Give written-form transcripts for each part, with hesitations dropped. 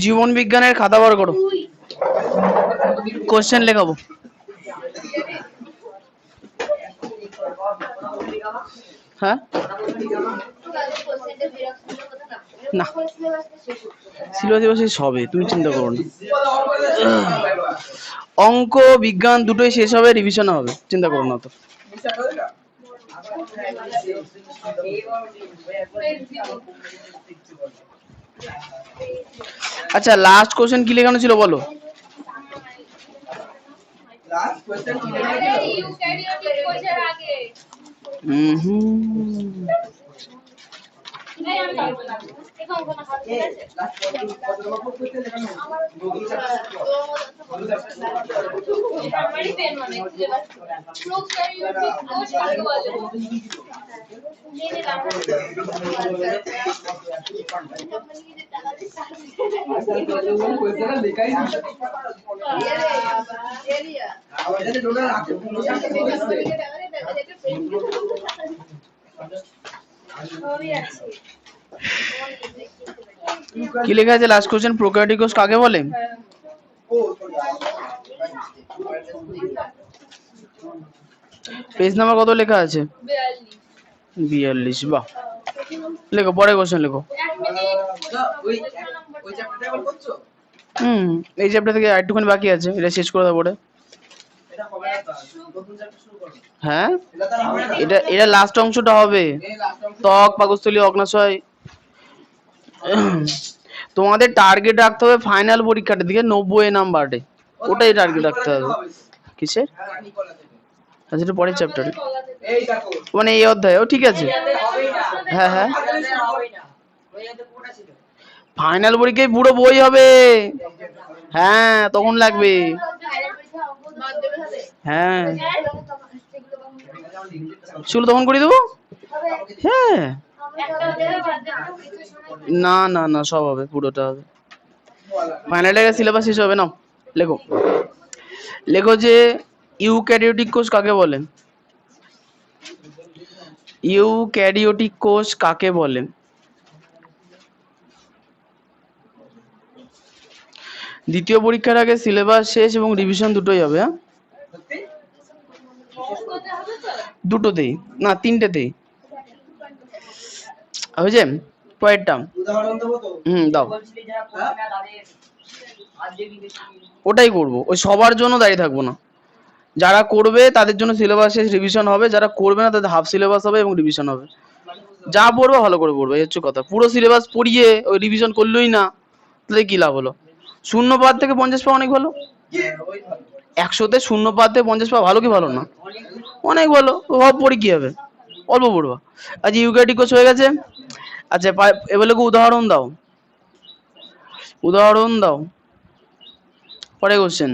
জীবন বিজ্ঞানের খাতা বার করো, কোশ্চেন লেখাবো। হ্যাঁ না, সিলেবাস শেষ হবে, তুমি চিন্তা করো না। অঙ্ক বিজ্ঞান দুটোই শেষ হবে, রিভিশন হবে, চিন্তা করো না তো। আচ্ছা, লাস্ট কোশ্চেন কি লেখানো ছিল বলো? কি লেখা আছে লাস্ট কোশ্চেন? প্রোক্যারিওটিক কোষ কাকে বলে? পেজ নাম্বার কত লেখা আছে? 42। বাহ, লেখো পরে কোশ্চেন লেখো। এই চ্যাপ্টার থেকে একটুখানি বাকি আছে, এটা শেষ করে দেবো পরে। হ্যাঁ, এটা লাস্ট অংশটা হবে। ত্বক, পাকস্থলী, অগ্নাশয়। তোমাদের টার্গেট রাখতে হবে ফাইনাল পরীক্ষাটার দিকে 90 নাম্বারে, ওটাই টার্গেট রাখতে হবে। কিসের? আচ্ছা, এটা পরের চ্যাপ্টারে, মানে এই অধ্যায়ও ঠিক আছে। হ্যাঁ হ্যাঁ, ফাইনাল পরীক্ষায় পুরো বই হবে। হ্যাঁ, তখন লাগবে। হ্যাঁ, সেগুলো তখন করে দেবো। হ্যাঁ, না না না, সব হবে, পুরোটা হবে। ফাইনাল সিলেবাস শেষ হবে না। লেখো, লেখো যে ইউক্যারিওটিক কোষ কাকে বলে? ইউক্যারিওটিক কোষ কাকে বলে? দ্বিতীয় পরীক্ষার আগে সিলেবাস শেষ এবং রিভিশন দুটোই হবে। হ্যাঁ, দুটোতেই না, তিনটেতেই হয়েছে। পরেরটা দাও, ওটাই করবো। ওই সবার জন্য দাঁড়িয়ে থাকবো না, যারা করবে তাদের জন্য সিলেবাস শেষ, রিভিশন হবে। যারা করবে না তাদের হাফ সিলেবাস হবে এবং রিভিশন হবে। যা পড়বে ভালো করে পড়বে, এই হচ্ছে কথা। পুরো সিলেবাস পড়িয়ে ওই রিভিশন করলোই না, তাহলে কি লাভ হলো? শূন্য পাত থেকে 50 পাওয়া অনেক ভালো। 100-তে শূন্য পাত থেকে 50 পাওয়া ভালো কি ভালো না? অনেক ভালো। সব পড়ে কি হবে, অল্প পড়বা। আচ্ছা, ইউক্যারিওটিক কোষ হয়ে গেছে। আচ্ছা, এবার উদাহরণ দাও, উদাহরণ দাও। পরে কোশ্চেন,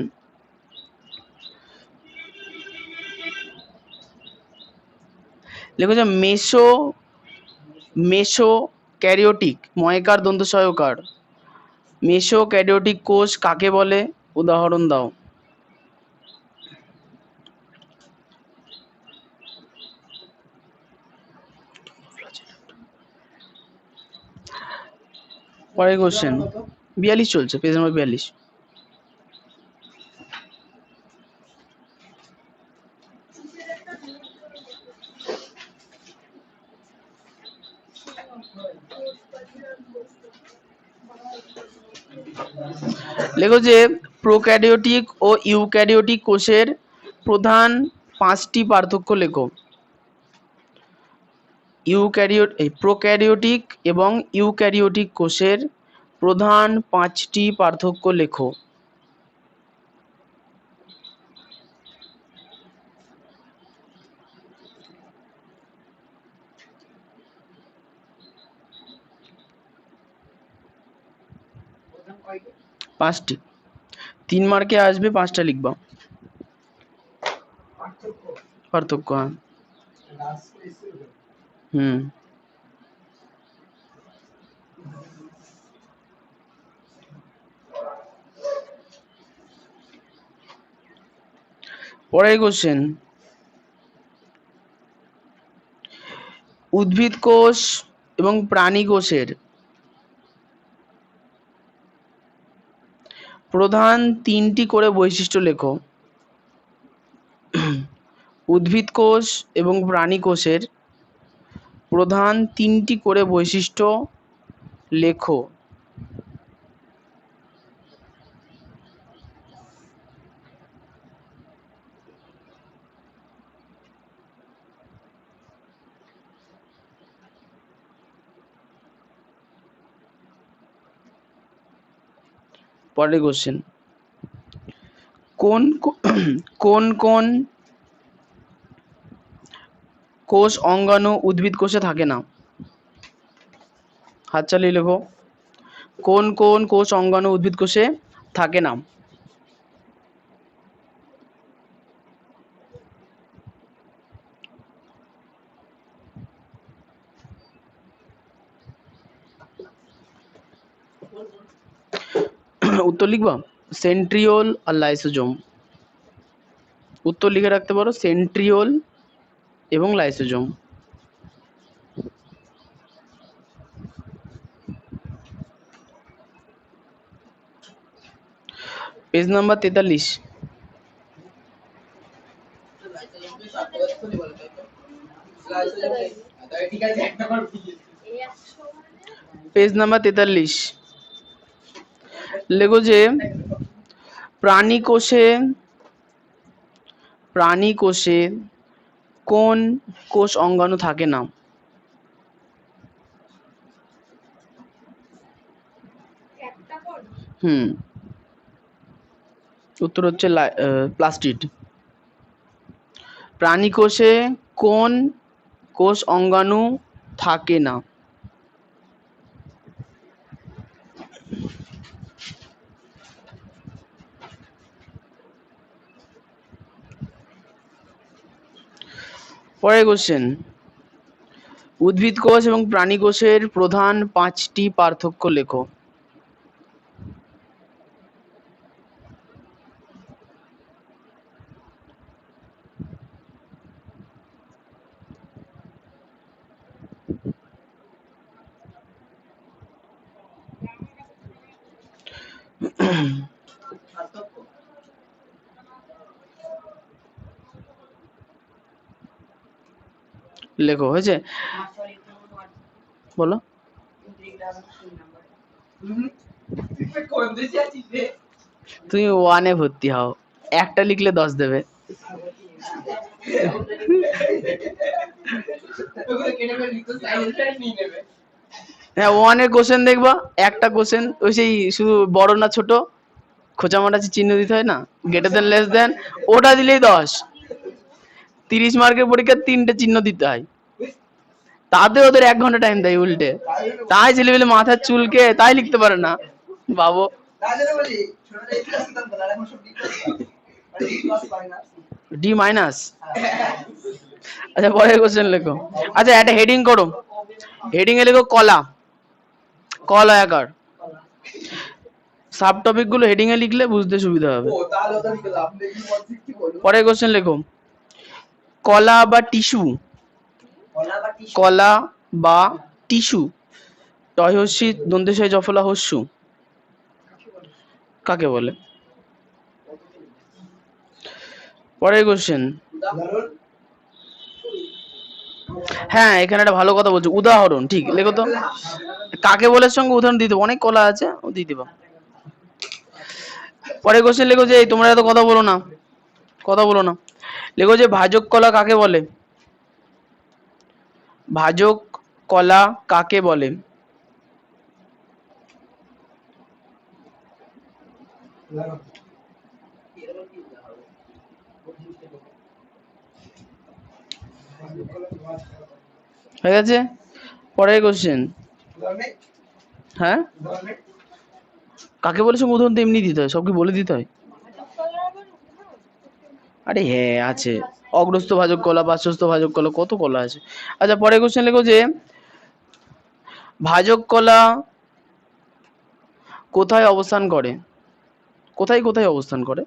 লেখো যে মেসো ক্যারিওটিক, ময়কার দন্ত সহায়কার, মেসো ক্যারিওটিক কোষ কাকে বলে? উদাহরণ দাও। পরের কোশ্চেন 42 চলছে, পেজ নম্বর 42। লেখো যে প্রোক্যারিওটিক ও ইউক্যারিওটিক কোষের প্রধান 5টি পার্থক্য লেখো। প্রোক্যারিওটিক এবং ইউক্যারিওটিক কোষের প্রধান 5টি পার্থক্য লেখো। পাঁচটি, 3 মার্কে আসবে, 5টা লিখবা পার্থক্য। পরের কোশ্চেন, উদ্ভিদ কোষ এবং প্রাণী কোষের প্রধান তিনটি করে বৈশিষ্ট্য লেখো। উদ্ভিদ কোষ এবং প্রাণী কোষের প্রধান তিনটি করে বৈশিষ্ট্য লেখো। পরের কোশ্চেন, কোন কোন কোন কোষ অঙ্গাণু উদ্ভিদ কোষে থাকে না? হাত চালিয়ে লেখো। কোন কোন কোষ অঙ্গাণু উদ্ভিদ কোষে থাকে না? উত্তর লিখবা সেন্ট্রিওল আর লাইসোজোম। উত্তর লিখে রাখতে পারো সেন্ট্রিওল এবং lysosome. Page number 43। Page number 43 লেখো যে প্রাণী কোষে কোন কোষ অঙ্গাণু থাকে না? উত্তর হচ্ছে প্লাস্টিড। প্রাণী কোষে কোন কোষ অঙ্গাণু থাকে না? পরের কোশ্চেন, উদ্ভিদ কোষ এবং প্রাণী কোষের প্রধান 5টি পার্থক্য লেখো। লেখো, হয়েছে? বলো। তুমি 1-এ ভর্তি হও, একটা লিখলে 10 দেবে। হ্যাঁ, 1-এর কোশ্চেন দেখবা, একটা কোশ্চেন ওই সেই শুধু বড় না ছোট খোঁচা মারা চিহ্ন দিতে হয় না, গ্রেটার দেন লেস দেন, ওটা দিলেই 10। 30 মার্কের পরীক্ষা 3টে চিহ্ন দিতে হয়, তাতে ওদের 1 ঘন্টা টাইম দেয় উল্টে। তাই ছেলেমেলে মাথার চুলকে তাই লিখতে পারে না বাবু। D minus. আচ্ছা, পরের কোশ্চেন লেখো। আচ্ছা, একটা হেডিং করো, হেডিং এ লেখো কলা, কলায়াকার। সাব টপিক গুলো হেডিং এ লিখলে বুঝতে সুবিধা হবে। পরের কোশ্চেন লেখো, কলা বা টিস্যু, কলা বা টিস্যু টয়হস্যি দন্তেশয় জফলা হস্যু কাকে বলে? পরের কোশ্চেন, হ্যাঁ এখানে একটা ভালো কথা বলছো, উদাহরণ ঠিক লেখো তো। কাকে বলের সঙ্গে উদাহরণ দিতে অনেক কলা আছে, ও দিয়ে দিবা। পরের কোশ্চেন লেখো যে তোমরা এত কথা বলো না, লেখো যে ভাজক কলা কাকে বলে? ভাজক কলা কাকে বলে? হয়ে গেছে। পরের কোশ্চেন, হ্যাঁ কাকে বলেছে উদাহরণ তো এমনি দিতে হয়, সব কি বলে দিতে হয়? আরে হ্যাঁ আছে, অগ্রস্থ ভাজক কলা, পার্শ্বস্থ ভাজক কলা, কত কলা আছে। আচ্ছা, পরের কোশ্চেন লেখো যে ভাজক কলা কোথায় অবস্থান করে? কোথায় কোথায় অবস্থান করে?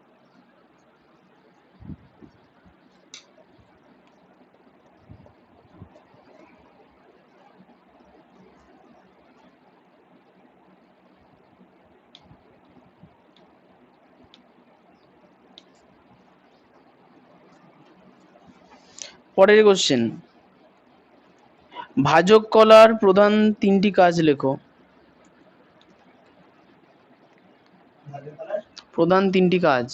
পরের কোশ্চেন, ভাজক কলার প্রধান তিনটি কাজ লেখো। প্রধান তিনটি কাজ।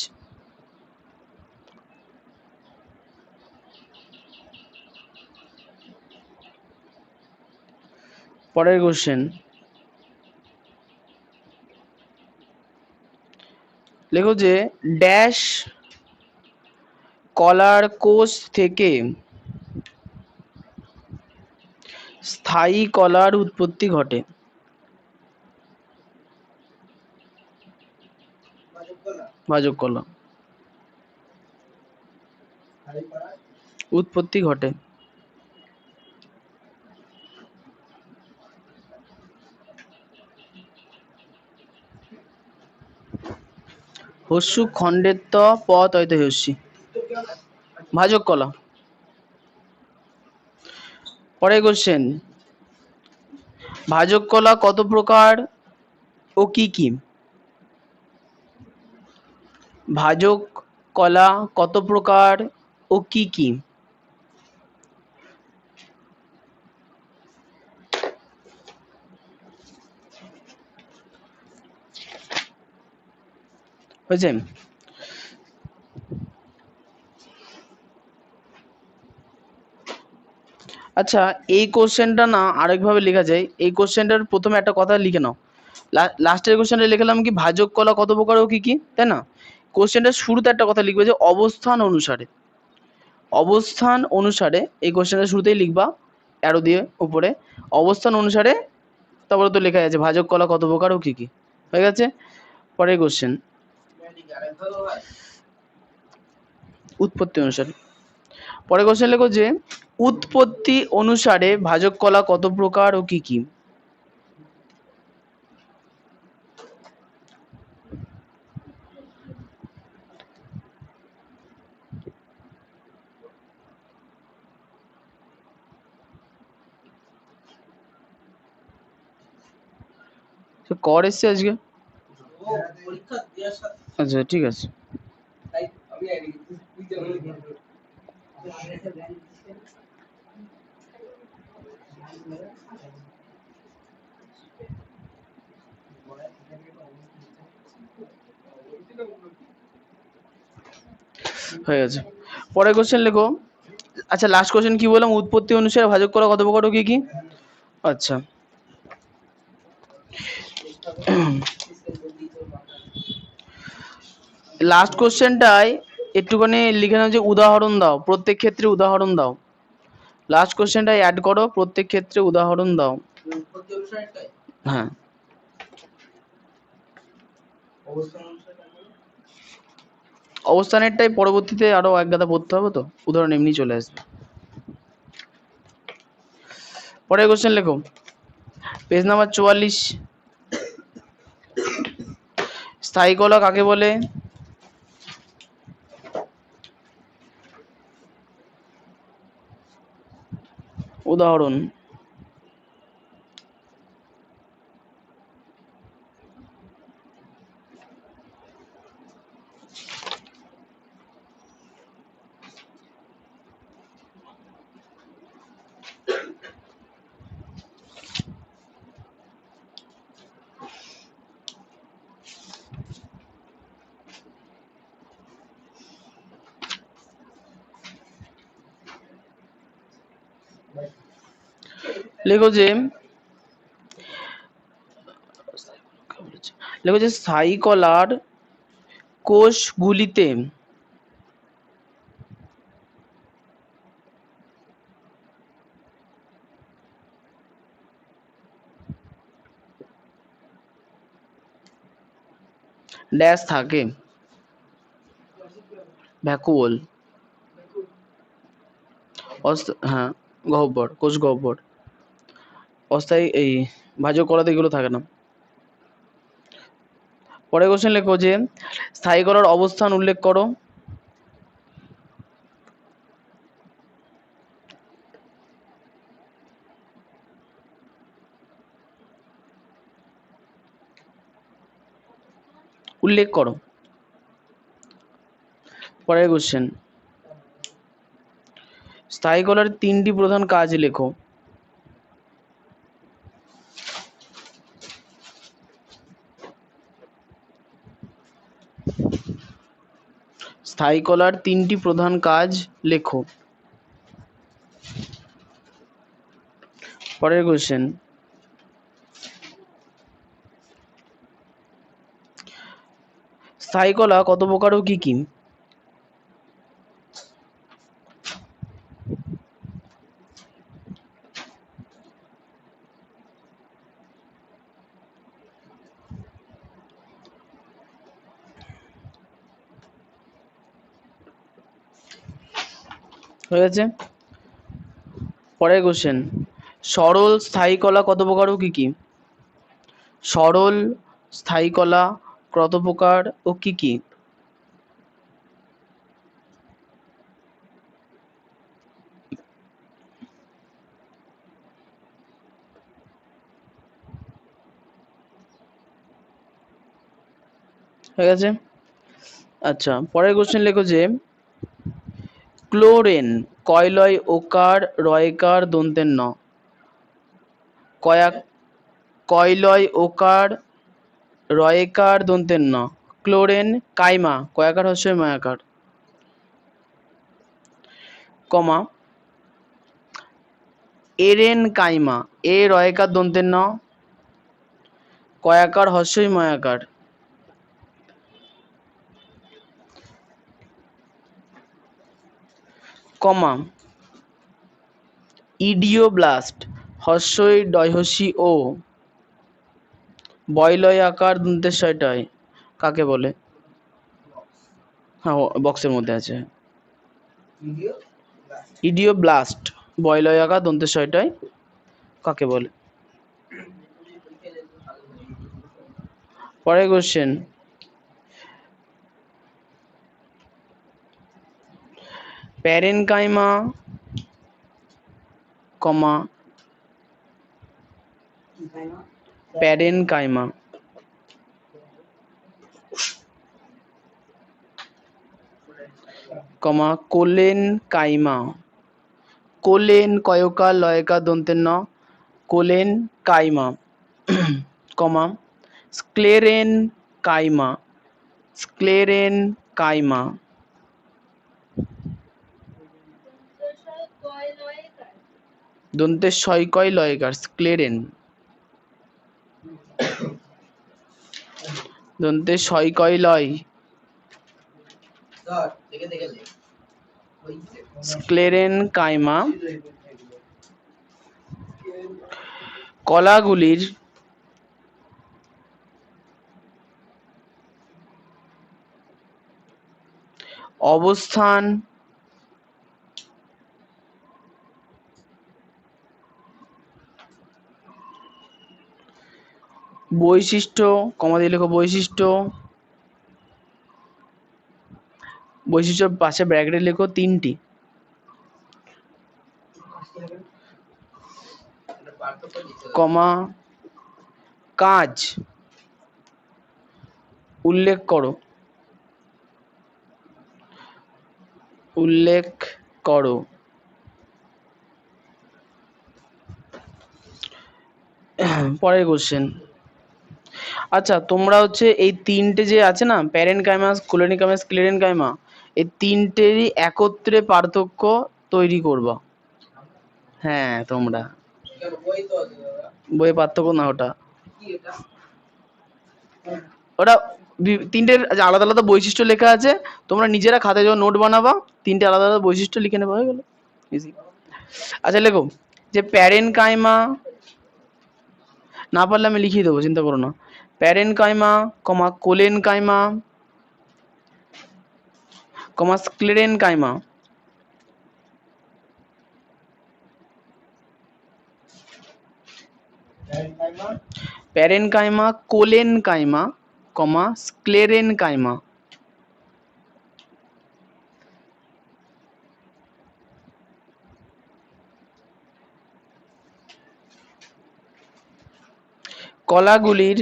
পরের কোশ্চেন, লেখো যে ড্যাশ কলার কোষ থেকে স্থায়ী কলার উৎপত্তি ঘটে। ভাজক কলা উৎপত্তি ঘটে। হস্যু খণ্ডের ত প তয়ত হস্যি, ভাজক কলা। পরের কোশ্চেন, ভাজক কলা কত প্রকার ও কি কি? ভাজক কলা কত প্রকার ও কি কি? হয়েছে? আচ্ছা, এই কোশ্চেনটা না আরেকভাবে লেখা যায়। এই কোশ্চেনটার প্রথমে একটা কথা লিখে নাও। লাস্টের কোশ্চেনটা লিখলাম কি ভাজক কলা কত প্রকার ও কি কি, তাই না? কোশ্চেনটার শুরুতে একটা কথা লিখবে যে অবস্থান অনুসারে। অবস্থান অনুসারে এই কোশ্চেনটা শুরুতেই লিখবা অ্যারো দিয়ে উপরে, অবস্থান অনুসারে। তারপরে তো লেখা আছে ভাজক কলা কত প্রকার ও কি কি। হয়ে গেছে? পরের কোশ্চেন, উৎপত্তি অনুসারে। পরের কোশ্চেন লেখো যে উৎপত্তি অনুসারে ভাজক কলা কত প্রকার ও কি কি? কর এসছে আজকে? আচ্ছা ঠিক আছে। হয়ে গেছে। পরের কোশ্চেন লেখো। আচ্ছা লাস্ট কোশ্চেন কি বললাম? উৎপত্তি অনুসারে ভাজক কলা কত প্রকার ও কি কি? আচ্ছা লাস্ট কোশ্চেনটাই একটুখানি লিখে নাও যে উদাহরণ দাও, প্রত্যেক ক্ষেত্রে উদাহরণ দাও। লাস্ট কোশ্চেনটাই অ্যাড করো, প্রত্যেক ক্ষেত্রে উদাহরণ দাও। হ্যাঁ, অবস্থানেরটাই পরবর্তীতে আরো এক গাদা পড়তে হবে, তো উদাহরণ এমনি চলে আসবে। পরের কোশ্চেন লেখো, পেজ নাম্বার 44। স্থায়ী কলা কাকে বলে? উদাহরণ। লেখো যে স্থায়ী কলার কোষগুলিতে ড্যাশ থাকে। ভ্যাকুওল। হ্যাঁ, গহ্বর, কোষ গহ্বর। অস্থায়ী এই ভাজক কলাতে এগুলো থাকে না। পরের কোশ্চেন লেখো যে স্থায়ী কলার অবস্থান উল্লেখ করো। উল্লেখ করো। পরের কোশ্চেন, স্থায়ী কলার তিনটি প্রধান কাজ লেখো। স্থায়ী কলার তিনটি প্রধান কাজ লেখো। পরের কোশ্চেন, স্থায়ী কলা কত প্রকার ও কি কি? হয়ে গেছে। পরের কোশ্চেন, সরল স্থায়ী কলা কত প্রকার ও কি কি? সরল স্থায়ী কলা কত প্রকার ও কি কি? হয়ে গেছে। আচ্ছা, পরের কোশ্চেন লেখো যে ক্লোরেন কয়লয় ওকার রয়কার দন্তের ন? কয়া কয়লয় ওকার রয়কার দন্তের ন। ক্লোরেন কাইমা কয়াকার হস্যই ময়াকার, কমা এরেন কাইমা এ রয়কার দন্তের ন, কয়াকার হস্যই ময়াকার, কমা ইডিওব্লাস্ট হস্যই ডয়হস্যি ও বয়লয় আকার দন্তের ছয়টায় কাকে বলে? হ্যাঁ, বক্সের মধ্যে আছে। ইডিওব্লাস্ট বয়লয় আকার দন্তের ছয়টায় কাকে বলে? পরের কোশ্চেন, প্যারেনকাইমা কমা প্যারেনকাইমা কমা কোলেন কাইমা, কোলেন কয়কার লয়কার দন্তের ন, কোলেন কাইমা, কমা স্ক্লেরেন কাইমা, স্ক্লেরেন কাইমা, দন্তের শয়কয় লয়কার স্ক্লেরেন, দন্তের শয়কয় লয় স্ক্লেরেন কাইমা। কলাগুলির অবস্থান বৈশিষ্ট্য, কমা দিয়ে লেখো বৈশিষ্ট্য, বৈশিষ্ট্যর পাশে ব্র্যাকেটে লেখো তিনটি, কমা কাজ উল্লেখ করো, উল্লেখ করো। পরের কোশ্চেন, আচ্ছা তোমরা হচ্ছে এই তিনটে যে আছে না প্যারেনকাইমা কোলেনিকাইমা স্ক্লেরেনকাইমা, এই তিনটেরই একত্রে পার্থক্য তৈরি করবা। হ্যাঁ তোমরা বই পার্থক্য না, ওটা ওটা তিনটের আলাদা আলাদা বৈশিষ্ট্য লেখা আছে, তোমরা নিজেরা খাতায় যখন নোট বানাবা তিনটে আলাদা আলাদা বৈশিষ্ট্য লিখে নেবা, হয়ে গেল ইজি। আচ্ছা লেখো যে প্যারেনকাইমা, না পারলে আমি লিখিয়ে দেবো, চিন্তা করো না। প্যারেনকাইমা কমা কোলেনকাইমা কমা স্ক্লেরেনকাইমা, প্যারেনকাইমা কোলেনকাইমা কমা স্ক্লেরেনকাইমা। কলাগুলির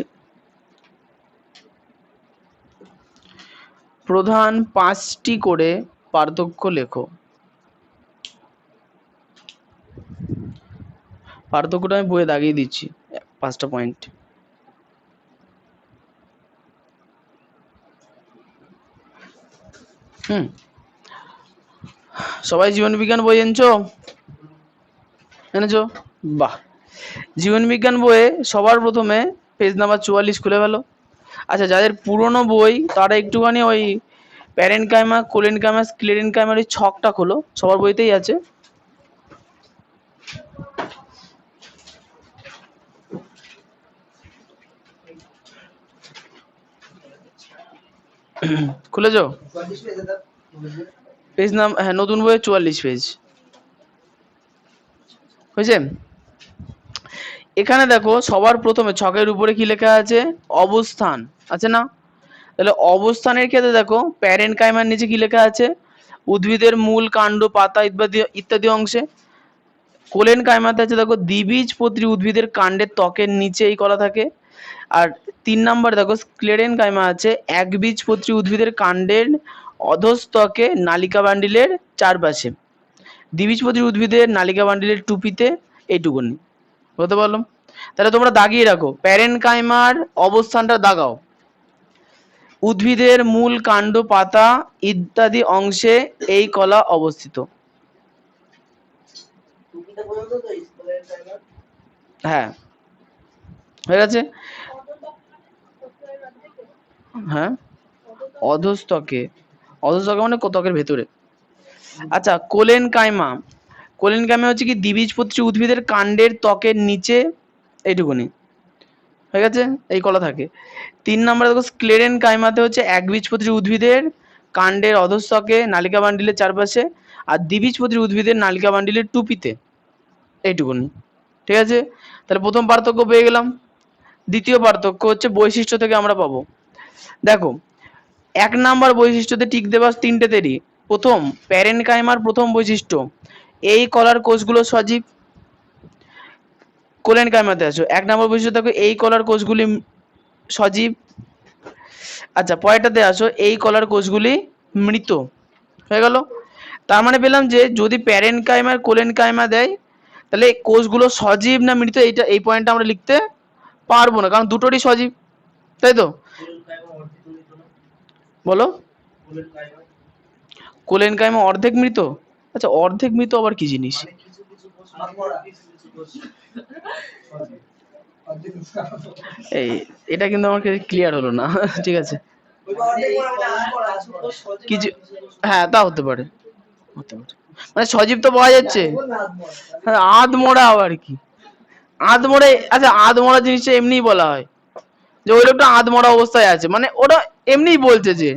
প্রধান 5টি করে পার্থক্য লেখো। পার্থক্যটা আমি বইয়ে দাগিয়ে দিচ্ছি, 5টা পয়েন্ট। সবাই জীবন বিজ্ঞান বই এনেছো? বাহ। জীবন বিজ্ঞান বইয়ে সবার প্রথমে পেজ নাম্বার 44 খুলে ফেলো। আচ্ছা, যাদের পুরনো বই তারা একটুখানি ওই প্যারেন্ট কাইমা, কোলেন কাইমা, স্ক্লেরেন কাইমার ওই ছকটা খোলো, সবার বইতেই আছে। খুলেছো? পেজ নাম, হ্যাঁ, নতুন বইয়ে 44 পেজ হয়েছে। এখানে দেখো সবার প্রথমে ছকের উপরে কি লেখা আছে? অবস্থান আছে না? তাহলে অবস্থানের ক্ষেত্রে দেখো প্যারেন্ট কাইমার নিচে কি লেখা আছে? উদ্ভিদের মূল, কাণ্ড, পাতা ইত্যাদি ইত্যাদি অংশে। কোলেন কাইমাতে আছে দেখো দ্বিবীজপত্রী উদ্ভিদের কাণ্ডের ত্বকের নিচে এই কলা থাকে। আর 3 নাম্বার দেখো স্ক্লেরেন কাইমা আছে একবীজপত্রী উদ্ভিদের কাণ্ডের অধস্তকে নালিকা বান্ডিলের চারপাশে। দ্বিবীজপত্রী উদ্ভিদের নালিকা বান্ডিলের টুপিতে এইটুকুনি। বলতে পারলাম? তাহলে তোমরা দাগিয়ে রাখো, প্যারেন্ট কাইমার অবস্থানটা দাগাও। উদ্ভিদের মূল, কাণ্ড, পাতা ইত্যাদি অংশে এই কলা অবস্থিত। হ্যাঁ, হয়ে গেছে। হ্যাঁ, অধস্তকে, অধস্তকে মানে ত্বকের ভেতরে। আচ্ছা, কোলেন কাইমা, কোলেন কাইমা হচ্ছে কি দ্বিবীজপত্রী উদ্ভিদের কাণ্ডের ত্বকের নিচে এইটুকুনি। হয়ে গেছে, এই কলা থাকে। 3 নম্বরে দেখো স্ক্লেরেন কাইমাতে হচ্ছে একবীজপত্রী উদ্ভিদের কাণ্ডের অধস্তকে নালিকা বান্ডিলের চারপাশে, আর দ্বিবীজপত্রী উদ্ভিদের নালিকা বান্ডিলের টুপিতে এইটুকুনি। ঠিক আছে, তাহলে প্রথম পার্থক্য পেয়ে গেলাম। দ্বিতীয় পার্থক্য হচ্ছে বৈশিষ্ট্য থেকে আমরা পাবো। দেখো 1 নাম্বার বৈশিষ্ট্যতে টিক দেওয়া 3টেতেরই প্রথম প্যারেন্ট কাইমার প্রথম বৈশিষ্ট্য, এই কলার কোষগুলো সজীব। কোলেন কাইমাতে আসো, 1 নম্বর বৈশিষ্ট্য দেখো এই কলার কোষগুলি সজীব। আচ্ছা, পরেরটাতে আসো, এই কলার কোষগুলি মৃত। হয়ে গেল। তার মানে পেলাম যে যদি প্যারেন্ট কাইমার কোলেন কাইমা দেয় তাহলে কোষগুলো সজীব না মৃত, এইটা এই পয়েন্টটা আমরা লিখতে পারবো না, কারণ দুটোরই সজীব, তাই তো? বলো, কোলেন কাইমা অর্ধেক মৃত? আচ্ছা, অর্ধেক মৃত আবার কি জিনিস? এই, এটা কিন্তু আমার ক্লিয়ার হলো না। ঠিক আছে, কিছু, হ্যাঁ তা হতে পারে, হতে পারে। মানে সজীব তো পাওয়া যাচ্ছে, হ্যাঁ, আধমরা আবার কি? আধমরা, আচ্ছা আধমরা জিনিসটা এমনিই বলা হয় যে ওই লোকটা আধমরা অবস্থায় আছে, মানে ওরা এমনিই বলছে যে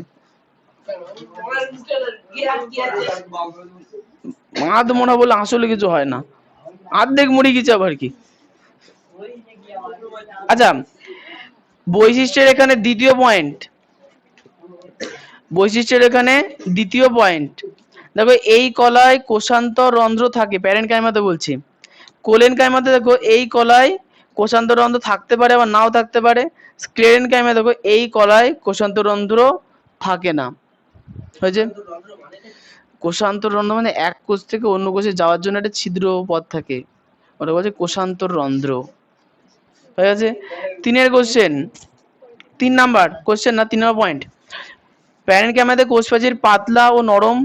আধমরা বলে আসলে কিছু হয় না, অর্ধেক মরে গেছে আবার কি? আচ্ছা, বৈশিষ্ট্যের এখানে দ্বিতীয় পয়েন্ট, বৈশিষ্ট্যের এখানে দ্বিতীয় পয়েন্ট দেখো এই কলায় কোষান্তর রন্ধ্র থাকে, প্যারেন্ট কাইমাতে বলছি। কোলেন কাইমাতে দেখো এই কলায় কোষান্তর রন্ধ্র থাকতে পারে আবার নাও থাকতে পারে। স্ক্লেরেন কাইমাতে দেখো এই কলায় কোষান্তর রন্ধ্র থাকে না। হয়েছে? কোষান্তর রন্ধ্র মানে এক কোষ থেকে অন্য কোষে যাওয়ার জন্য একটা ছিদ্র পথ থাকে, ওটা বলছে কোষান্তর রন্ধ্র। হয়ে গেছে। 3 কোশ্চেন, 3 নাম্বার কোশ্চেন না, 3 নম্বর পয়েন্ট। প্যারেন্ট কাইমাতে কোষপ্রাচীর পাতলা ও নরম,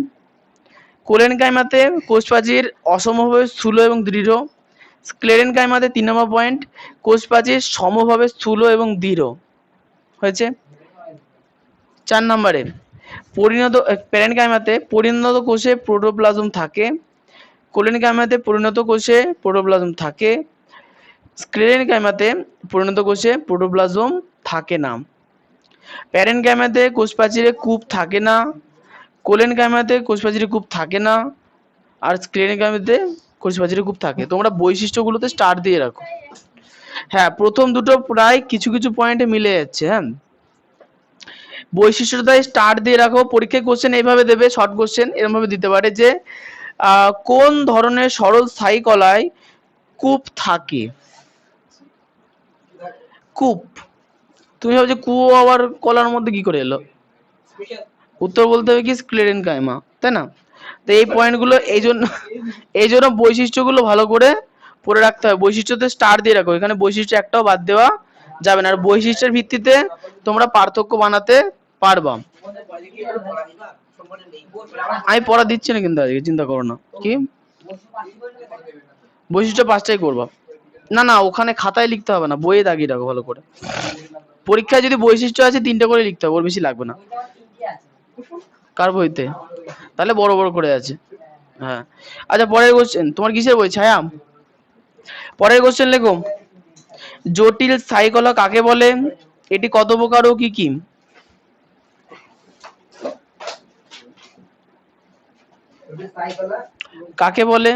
কোলেন কাইমাতে কোষপ্রাচীর অসমভাবে স্থূল এবং দৃঢ়। স্ক্লেরেন কাইমাতে 3 নম্বর পয়েন্ট, কোষপ্রাচীর সমভাবে স্থূল এবং দৃঢ়। হয়েছে। 4 নম্বরে পরিণত, প্যারেন্ট কাইমাতে পরিণত কোষে প্রোটোপ্লাজম থাকে, কোলেন কাইমাতে পরিণত কোষে প্রোটোপ্লাজম থাকে, স্ক্লেরেন কাইমাতে পরিণত কোষে প্রোটোপ্লাজম থাকে না। প্যারেন্ট কাইমাতে কোষপ্রাচীরে কূপ থাকে না, কোলেন কাইমাতে কোষপ্রাচীরে কূপ থাকে না, আর স্ক্লেরেন কাইমাতে কোষপ্রাচীরে কূপ থাকে। তোমরা বৈশিষ্ট্যগুলোতে স্টার দিয়ে রাখো। হ্যাঁ, প্রথম দুটো প্রায় কিছু কিছু পয়েন্টে মিলে যাচ্ছে। হ্যাঁ, বৈশিষ্ট্যটায় স্টার দিয়ে রাখো। পরীক্ষায় কোশ্চেন এইভাবে দেবে, শর্ট কোশ্চেন এরকম ভাবে দিতে পারে যে কোন ধরনের সরল স্থায়ী কলায় কূপ থাকে? কূপ, তুমি ভাবছো কুয়ো আবার কলার মধ্যে কি করে এলো? উত্তর বলতে হবে কি স্ক্লেরেন কাইমা, তাই না? তো এই পয়েন্টগুলো এই জন্য বৈশিষ্ট্যগুলো ভালো করে পড়ে রাখতে হবে, বৈশিষ্ট্যতে স্টার দিয়ে রাখো, এখানে বৈশিষ্ট্য একটাও বাদ দেওয়া যাবে না, আর বৈশিষ্ট্যের ভিত্তিতে তোমরা পার্থক্য বানাতে পারবা। আমি পড়া দিচ্ছি না কিন্তু আজকে, চিন্তা করো না। কি বৈশিষ্ট্য 5টাই করবা? না না, ওখানে খাতায় লিখতে হবে না, বইয়ে দাগিয়ে রাখো ভালো করে। পরীক্ষায় যদি বৈশিষ্ট্য আছে 3টে করে লিখতে হবে, ওর বেশি লাগবে না। কার বইতে? তাহলে বড় বড় করে আছে। হ্যাঁ, আচ্ছা পরের কোশ্চেন, তোমার কিসের বই ছায়া? পরের কোশ্চেন লেখো, জটিল স্থায়ী কলা কাকে বলে, এটি কত প্রকার ও কি কি? কাকে বলে,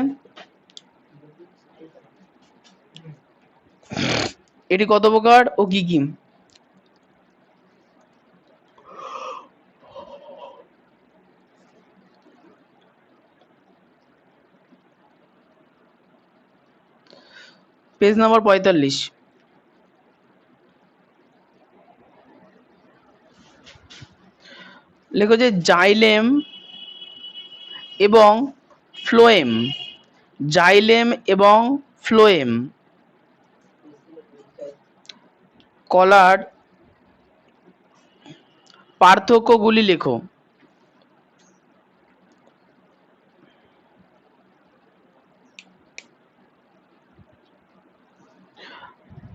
এটি কত প্রকার ও কি কি? Page number 45। লেখো যে জাইলেম এবং ফ্লোয়েম, জাইলেম এবং ফ্লোয়েম কলার পার্থক্যগুলি লেখো।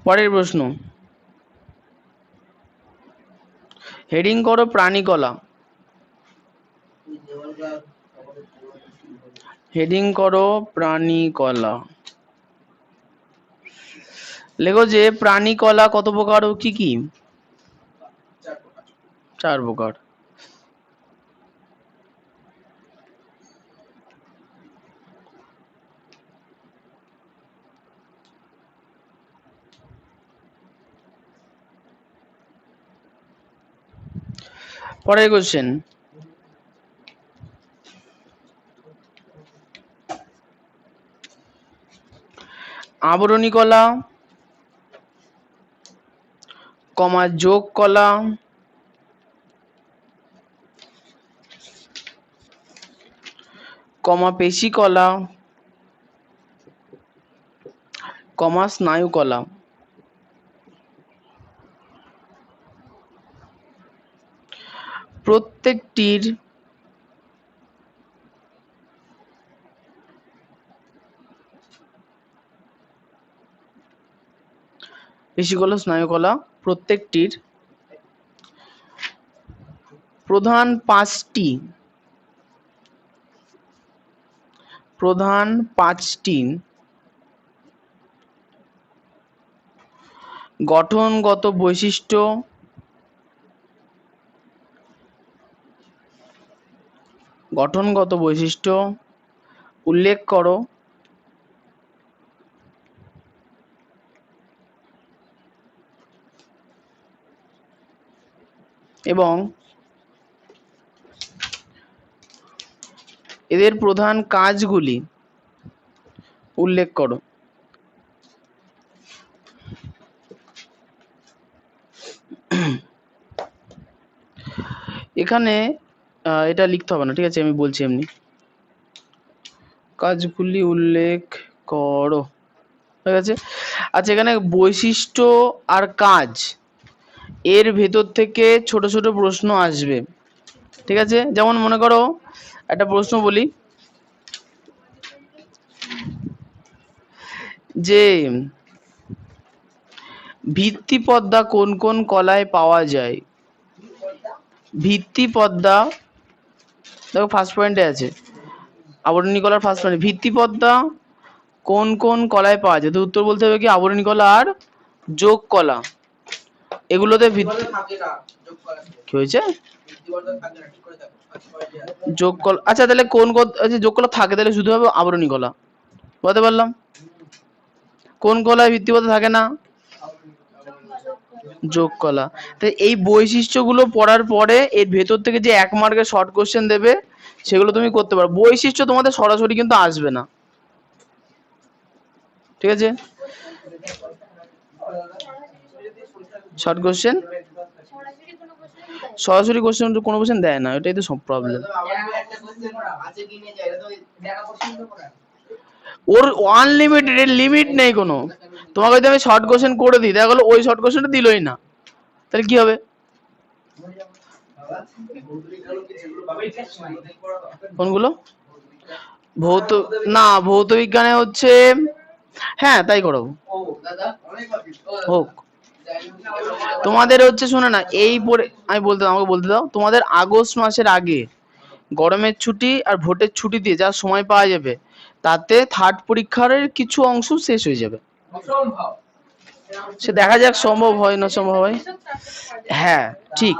পরের প্রশ্ন, হেডিং করো প্রাণী কলা, হেডিং করো প্রাণী কলা। লেখো যে প্রাণী কলা কত প্রকার ও কি কি? 4 প্রকার। পরের কোশ্চেন, আবরণী কলা, কমা যোগ কলা, কমা পেশি কলা, কমা স্নায়ু কলা। প্রত্যেকটির পেশি কলা, স্নায়ু কলা, প্রত্যেকটির প্রধান 5টি গঠনগত বৈশিষ্ট্য উল্লেখ করো এবং এদের প্রধান কাজগুলি উল্লেখ করো। এখানে এটা লিখতে হবে না, ঠিক আছে, আমি বলছি এমনি, কাজগুলি উল্লেখ করো, ঠিক আছে। আচ্ছা, এখানে বৈশিষ্ট্য আর কাজ এর ভেতর থেকে ছোট ছোট প্রশ্ন আসবে, ঠিক আছে। যেমন মনে করো একটা প্রশ্ন বলি যে ভিত্তি পদ্মা কোন কোন কলায় পাওয়া যায়? ভিত্তি পদ্মা, দেখো ফার্স্ট পয়েন্টে আছে, আবরণী কলার ফার্স্ট পয়েন্ট, ভিত্তি পদ্মা কোন কোন কলায় পাওয়া যায়? তো উত্তর বলতে হবে কি আবরণী কলা আর যোগ কলা, এগুলোতে ভিত্তি কি হয়েছে? যোগ কলা, আচ্ছা তাহলে আচ্ছা যোগ কলা থাকে তাহলে শুধু হবে আবরণী কলা, বলতে পারলাম। কোন কলায় ভিত্তি পদ্মা থাকে না? যোগ কলা। তো এই বৈশিষ্ট্যগুলো পড়ার পরে এর ভেতর থেকে যে 1 মার্কের শর্ট কোশ্চেন দেবে সেগুলো তুমি করতে পারো। বৈশিষ্ট্য তোমাদের সরাসরি কিন্তু আসবে না, ঠিক আছে। শর্ট কোশ্চেন, সরাসরি কোশ্চেন কোনো কোশ্চেন দেয় না, এটাই তো সব প্রবলেম। ওর আনলিমিটেড, এর লিমিট নেই কোনো। তোমাকে যদি আমি শর্ট কোশ্চেন করে দিই, দেখা গেলো ওই শর্ট কোশ্চেনটা দিলই না, তাহলে কি হবে? কোনগুলো? ভৌত, না ভৌত বিজ্ঞানে হচ্ছে, হ্যাঁ তাই করাবো, হোক। তোমাদের হচ্ছে শোনো না, এই পরে আমি বলতে, আমাকে বলতে দাও, তোমাদের আগস্ট মাসের আগে গরমের ছুটি আর ভোটের ছুটি দিয়ে যা সময় পাওয়া যাবে, তাতে থার্ড পরীক্ষার কিছু অংশ শেষ হয়ে যাবে। সে দেখা যাক সম্ভব হয় না সম্ভব হয়। হ্যাঁ ঠিক।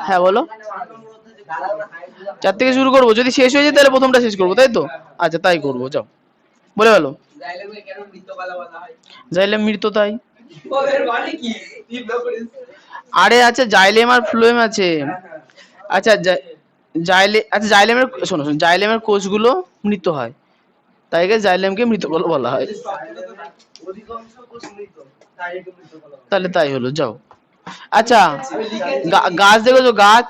হ্যাঁ বলো। 4 থেকে শুরু করবো, যদি শেষ হয়ে যায় তাহলে প্রথমটা শেষ করবো, তাই তো? আচ্ছা তাই করবো, যাও বলে গেলো। জাইলেম মৃত তাই। আরে আচ্ছা জাইলেম আর ফ্লোয়েম আছে। আচ্ছা আচ্ছা জাইলেমের শোনো শোনো, জাইলেমের কোষগুলো মৃত হয়, তাই জাইলেমকে মৃত বলা হয়। তাহলে তাই হলো, যাও। আচ্ছা গাছ দেখেছো? গাছ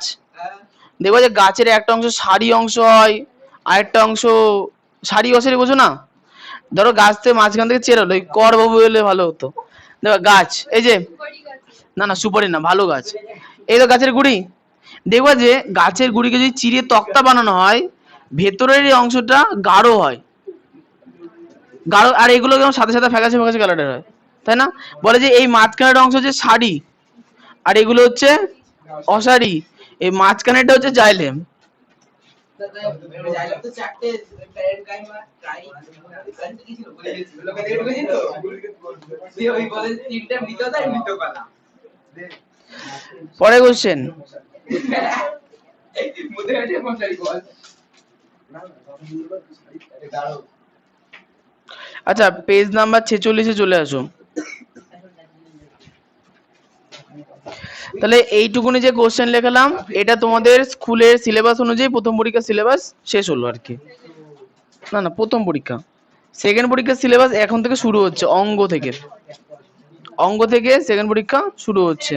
দেখো যে গাছের একটা অংশ সারি অংশ হয়, আরেকটা অংশ সারি অসারি, বোঝো না? ধরো গাছ থেকে মাঝখান থেকে চেরোলো, ওই কর বাবু হলে ভালো হতো। দেখো গাছ, এই যে, না না সুপারি না, ভালো গাছ, এই তো গাছের গুড়ি। দেখবা যে গাছের গুড়িকে যদি চিরে তক্তা বানানো হয়, ভেতরের এই অংশটা গাঢ় হয়, গাঢ়, আর এগুলো কেমন সাথে সাথে ফ্যাকাশে ফ্যাকাশে কালারের হয়, তাই না? বলে যে এই মাঝখানের অংশ হচ্ছে সারি, আর এগুলো হচ্ছে অসারি, এই মাঝখানেরটা হচ্ছে জাইলেম। পরে কোশ্চেন, আচ্ছা পেজ নাম্বার 46-এ চলে আসো। তাহলে এইটুকুনি যে কোশ্চেন লেখালাম, এটা তোমাদের স্কুলের সিলেবাস অনুযায়ী প্রথম পরীক্ষার সিলেবাস শেষ হলো আর কি। না না প্রথম পরীক্ষা, সেকেন্ড পরীক্ষার সিলেবাস এখন থেকে শুরু হচ্ছে, অঙ্গ থেকে, অঙ্গ থেকে সেকেন্ড পরীক্ষা শুরু হচ্ছে।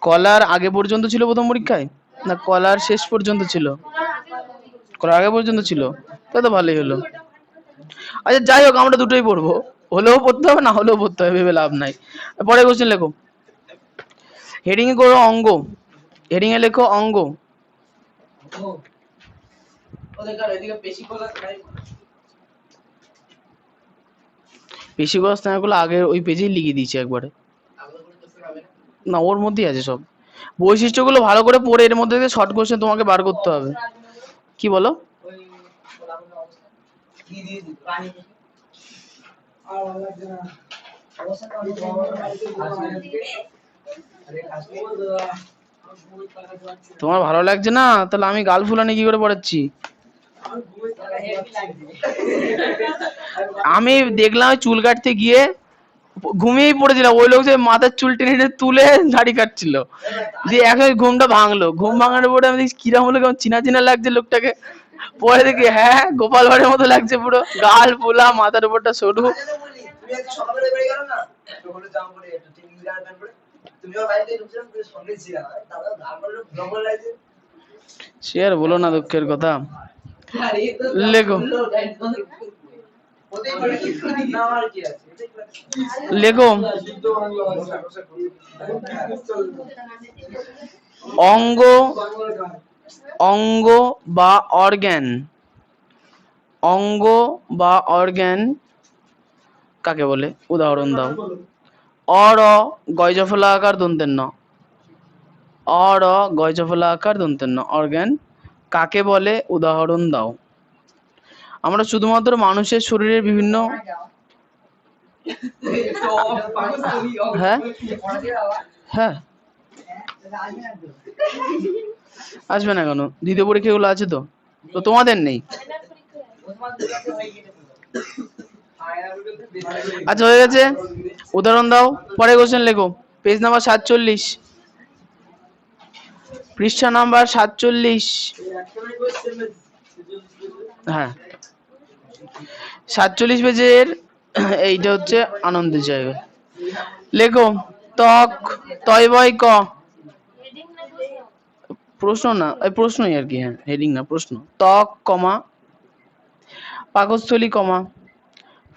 কলার আগে পর্যন্ত ছিল প্রথম পরীক্ষায়, না কলার শেষ পর্যন্ত ছিল? কলার আগে পর্যন্ত ছিল, তা তো ভালোই হলো। আচ্ছা যাই হোক, আমরা দুটোই পড়বো, হলেও পড়তে হবে, না হলেও পড়তে হবে, ভেবে লাভ নাই। পরে কোশ্চেন লেখো, হেডিং এ করো অঙ্গ, হেডিং এ লেখো অঙ্গ। পেশিকোষ স্নায়ুগুলো আগে ওই পেজেই লিখে দিয়েছি একবারে, না ওর মধ্যেই আছে সব বৈশিষ্ট্যগুলো, ভালো করে পড়ে এর মধ্যে থেকে শর্ট কোশ্চেন তোমাকে বার করতে হবে। কি বলো? তোমার ভালো লাগছে না? তাহলে আমি গাল ফুলানি কি করে পড়াচ্ছি? আমি দেখলাম চুল কাটতে গিয়ে ঘুমিয়েই পড়েছিলাম, ওই লোক যে মাথার চুল টেনে তুলে দাড়ি কাটছিল, দিয়ে এখন ঘুমটা ভাঙলো, ঘুম ভাঙানোর পরে আমি দেখছি কিরাম হলো, কেমন চিনা চিনা লাগছে লোকটাকে। পরে দেখি হ্যাঁ গোপাল ভাড়ের মতো লাগছে, পুরো গাল ফোলা, মাথার উপরটা সরু। সে আর বলো না, দুঃখের কথা। লেখো লেখো অঙ্গ, অঙ্গ বা অর্গ্যান, অঙ্গ বা অর্গ্যান কাকে বলে? উদাহরণ দাও। অর গয়জফলা আকার দন্তের ন, অর গয়জফলা আকার দন্তের ন, অর্গ্যান কাকে বলে? উদাহরণ দাও। আমরা শুধুমাত্র মানুষের শরীরের বিভিন্ন, হ্যাঁ হ্যাঁ আসবে না কেন? দ্বিতীয় পরীক্ষাগুলো আছে তো, তো তোমাদের নেই? আচ্ছা হয়ে গেছে, উদাহরণ দাও। পরে কোশ্চেন লেখো, পেজ নাম্বার 47, পৃষ্ঠা নাম্বার 47। হ্যাঁ 47 পেজের এইটা হচ্ছে আনন্দের জায়গা। লেখো ত্বক, তয় বয় ক, প্রশ্ন না, এই প্রশ্নই আর কি, হ্যাঁ হেডিং না, প্রশ্ন। ত্বক কমা পাকস্থলী কমা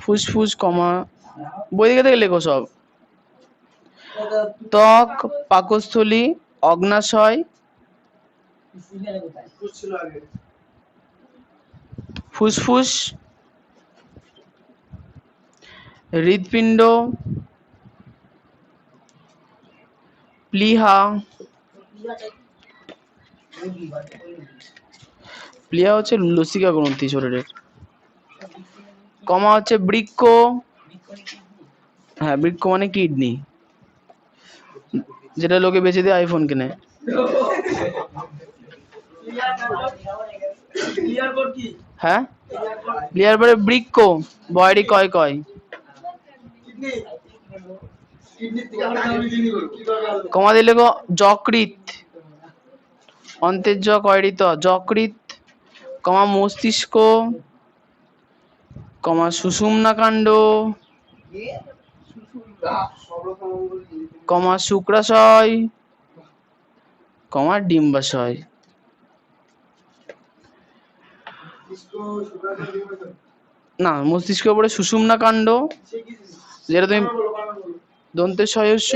ফুসফুস কমা, বই থেকে লেখো সব। ত্বক, পাকস্থলী, অগ্নাশয়, ফুসফুস, হৃৎপিণ্ড, প্লীহা, প্লীহা হচ্ছে লসিকা গ্রন্থি শরীরের, কমা হচ্ছে বৃক্ক, হ্যাঁ বৃক্ক মানে কিডনি, যেটা লোকে বেচে দিয়ে আইফোন কেনে। হ্যাঁ ক্লিয়ার পরে বৃক্ক, বয়রি কয় কয়, কমা দিলে গো যকৃৎ, অন্তের জ কয়রিত যকৃৎ, কমা মস্তিষ্ক, কমা সুষুম্নাকাণ্ড, কমা শুক্রাশয়, কমা ডিম্বাশয়। না, মস্তিষ্কের উপরে সুষুম্নাকাণ্ড, যেটা তুমি দন্তের সহস্য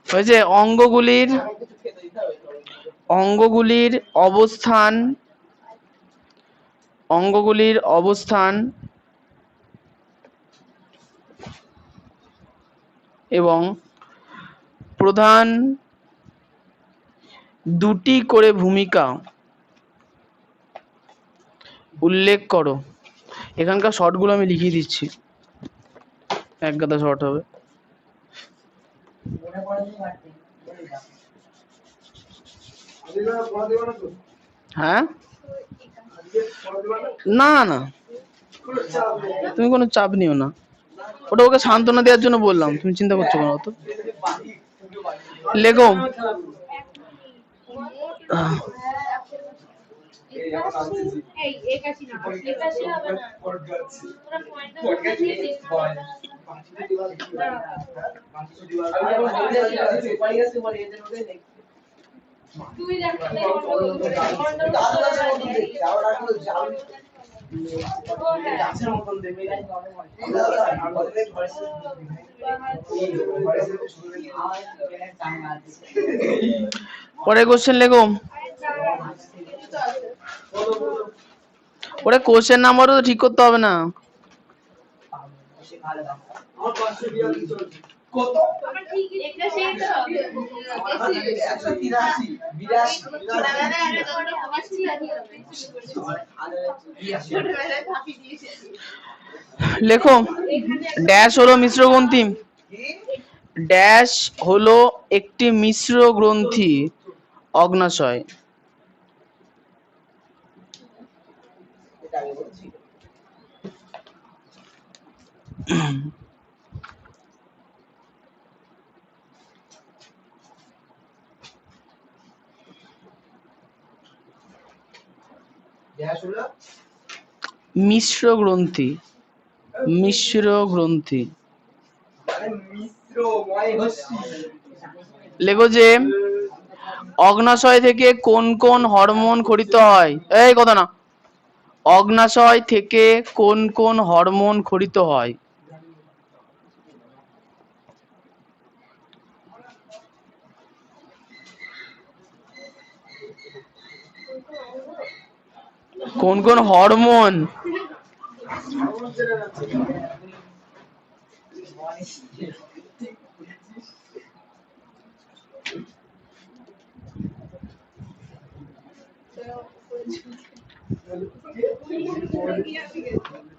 হয়েছে। অঙ্গগুলির অবস্থান এবং প্রধান দুটি করে ভূমিকা উল্লেখ করো। এখানকার শর্টগুলো আমি লিখিয়ে দিচ্ছি, এক গাদা শর্ট হবে। হ্যাঁ না না, তুমি কোনো চাপ নিও না, ওটা ওকে সান্ত্বনা দেওয়ার জন্য বললাম, তুমি চিন্তা করছো কেন? তো লেগো পরে কোশ্চেন লেগো, ওরে কোশ্চেন নাম্বারও তো ঠিক করতে হবে না। লেখো ড্যাশ হলো মিশ্র গ্রন্থি, ড্যাশ হলো একটি মিশ্র গ্রন্থি অগ্নাশয়। মিশ্র গ্রন্থি, লেখো যে অগ্নাশয় থেকে কোন কোন হরমোন খরিত হয়, এই কথা না, অগ্নাশয় থেকে কোন কোন হরমোন খরিত হয়? কোন কোন হরমোন?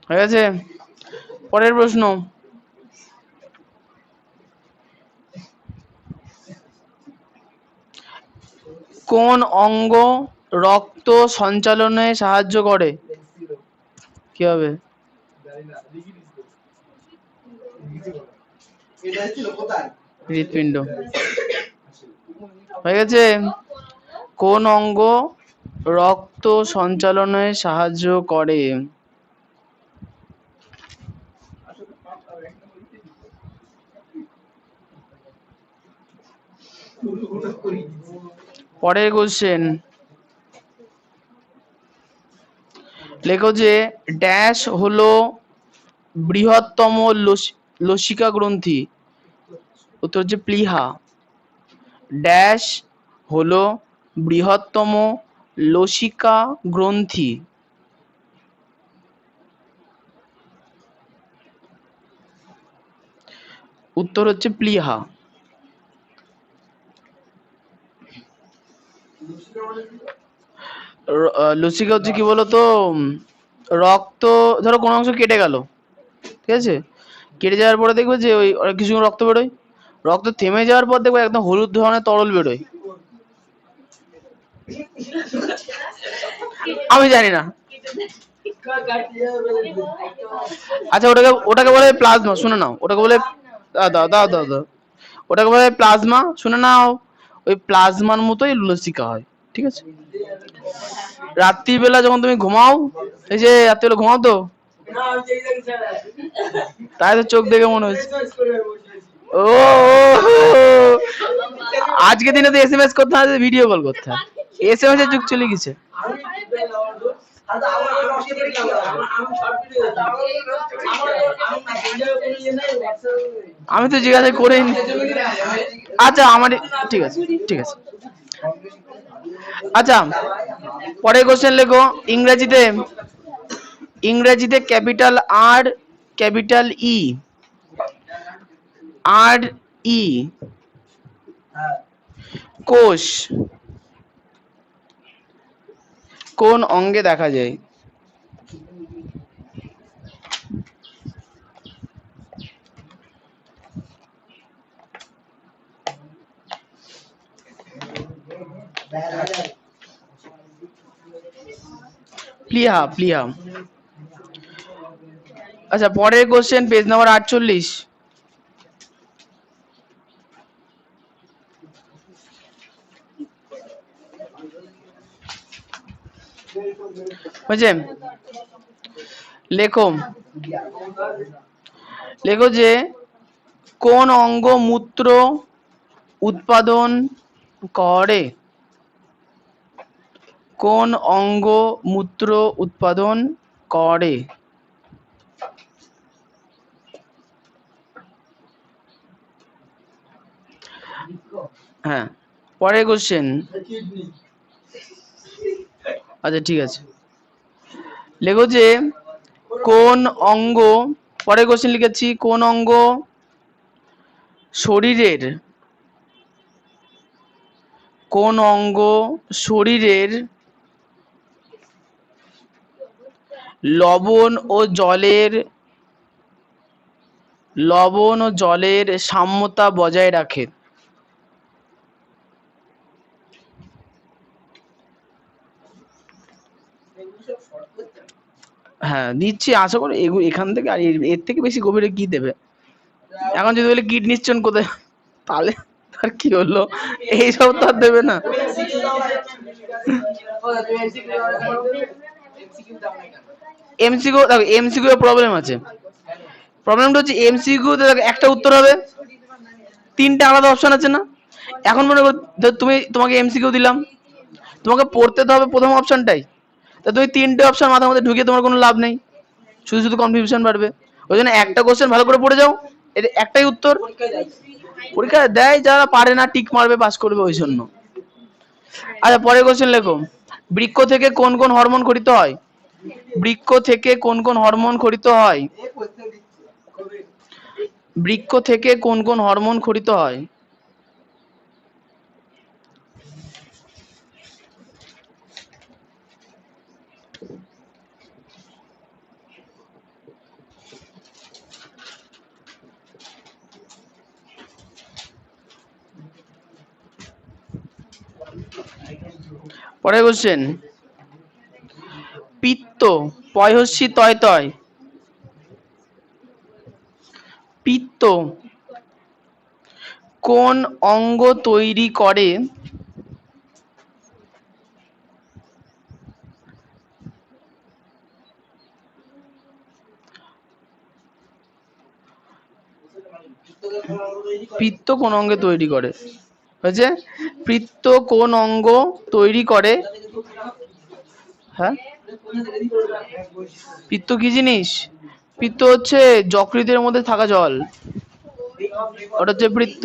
হয়ে গেছে। পরের প্রশ্ন, কোন অঙ্গ রক্ত সঞ্চালনে সাহায্য করে? কি হবে? হৃৎপিণ্ড। হয়ে গেছে? কোন অঙ্গ রক্ত সঞ্চালনে সাহায্য করে? পরের কোশ্চেন, লেখো যে ড্যাশ হলো বৃহত্তম লসিকা গ্রন্থি। উত্তর হচ্ছে প্লীহা। ড্যাশ হলো বৃহত্তম লসিকা গ্রন্থি। উত্তর হচ্ছে প্লীহা। লসিকা হচ্ছে কি বলতো, রক্ত, ধরো কোনো অংশ কেটে গেল, ঠিক আছে, কেটে যাওয়ার পরে দেখবে যে ওই কিছু রক্ত বেরোয়, রক্ত থেমে যাওয়ার পর দেখবে একদম হলুদ ধরনের তরল বেরোয়। আমি জানি না। আচ্ছা, ওটাকে ওটাকে বলে প্লাজমা, শুনে নাও, ওটাকে বলে, দাও দাও দাও দাও দাও, ওটাকে বলে প্লাজমা, শুনে নাও। ওই প্লাজমার মতোই লসিকা হয়, ঠিক আছে। রাত্রিবেলা যখন তুমি ঘুমাও, এই যে রাত্রিবেলা ঘুমাও তো, তাই তো চোখ দেখে মনে হচ্ছে। ও আজকে দিনে তো এসএমএস করতে হয়, ভিডিও কল করতে হয়, এসএমএস এর যুগ চলে গেছে। আমি তো জিজ্ঞাসা করিনি। আচ্ছা আমার, ঠিক আছে ঠিক আছে। আচ্ছা, পরের কোশ্চেন লেখো, ইংরেজিতে, ইংরেজিতে ক্যাপিটাল আর ক্যাপিটাল ই, আর ই কোষ কোন অঙ্গে দেখা যায়? প্লীহা, প্লীহা। আচ্ছা, পরের কোশ্চেন, পেজ নাম্বার 48। বুঝছেন? লেখো, লেখো যে কোন অঙ্গ মূত্র উৎপাদন করে? কোন অঙ্গ মূত্র উৎপাদন করে? হ্যাঁ, পরের কোশ্চেন। আচ্ছা ঠিক আছে, লেখো যে কোন অঙ্গ, পরের কোশ্চেন লিখেছি, কোন অঙ্গ শরীরের, কোন অঙ্গ শরীরের লবণ ও জলের, লবণ ও জলের সাম্যতা বজায় রাখে? হ্যাঁ দিচ্ছি, আশা করি এখান থেকে আর এর থেকে বেশি গভীরে কি দেবে। এখন যদি বলে কিডনি স্টোন কোথায়, তাহলে আর কি হলো, এইসব তো আর দেবে না। এমসিকিউ, দেখো এমসিকিউ এর প্রবলেম আছে। প্রবলেমটা হচ্ছে এমসিকিউ তে একটা উত্তর হবে, তিনটা আলাদা অপশন আছে না। এখন মনে করো তুমি, তোমাকে এমসিকিউ দিলাম, তোমাকে পড়তে তো হবে প্রথম অপশনটাই, তা তুমি তিনটে অপশন মাথার মধ্যে ঢুকিয়ে তোমার কোনো লাভ নেই, শুধু শুধু কনফিউশন বাড়বে। ওই জন্য একটা কোশ্চেন ভালো করে পড়ে যাও, এর একটাই উত্তর। পরীক্ষা দেয় যারা পারে না, টিক মারবে, পাস করবে, ওই জন্য। আচ্ছা, পরের কোশ্চেন লেখো, বৃক্ষ থেকে কোন কোন হরমোন খরিত হয়? বৃক্ষ থেকে কোন কোন হরমোন খরিত হয়? বৃক্ষ থেকে কোন কোন হরমোন খরিত হয়? পরের কোশ্চেন, পিত্ত, পয়হস্যি তয় তয়, পিত্ত কোন অঙ্গ তৈরি করে পিত্ত কোন অঙ্গে তৈরি করে হয়েছে পিত্ত কোন অঙ্গ তৈরি করে হ্যাঁ পিত্ত কি জিনিস পিত্ত হচ্ছে যকৃতের মধ্যে থাকা জল ওটা হচ্ছে পিত্ত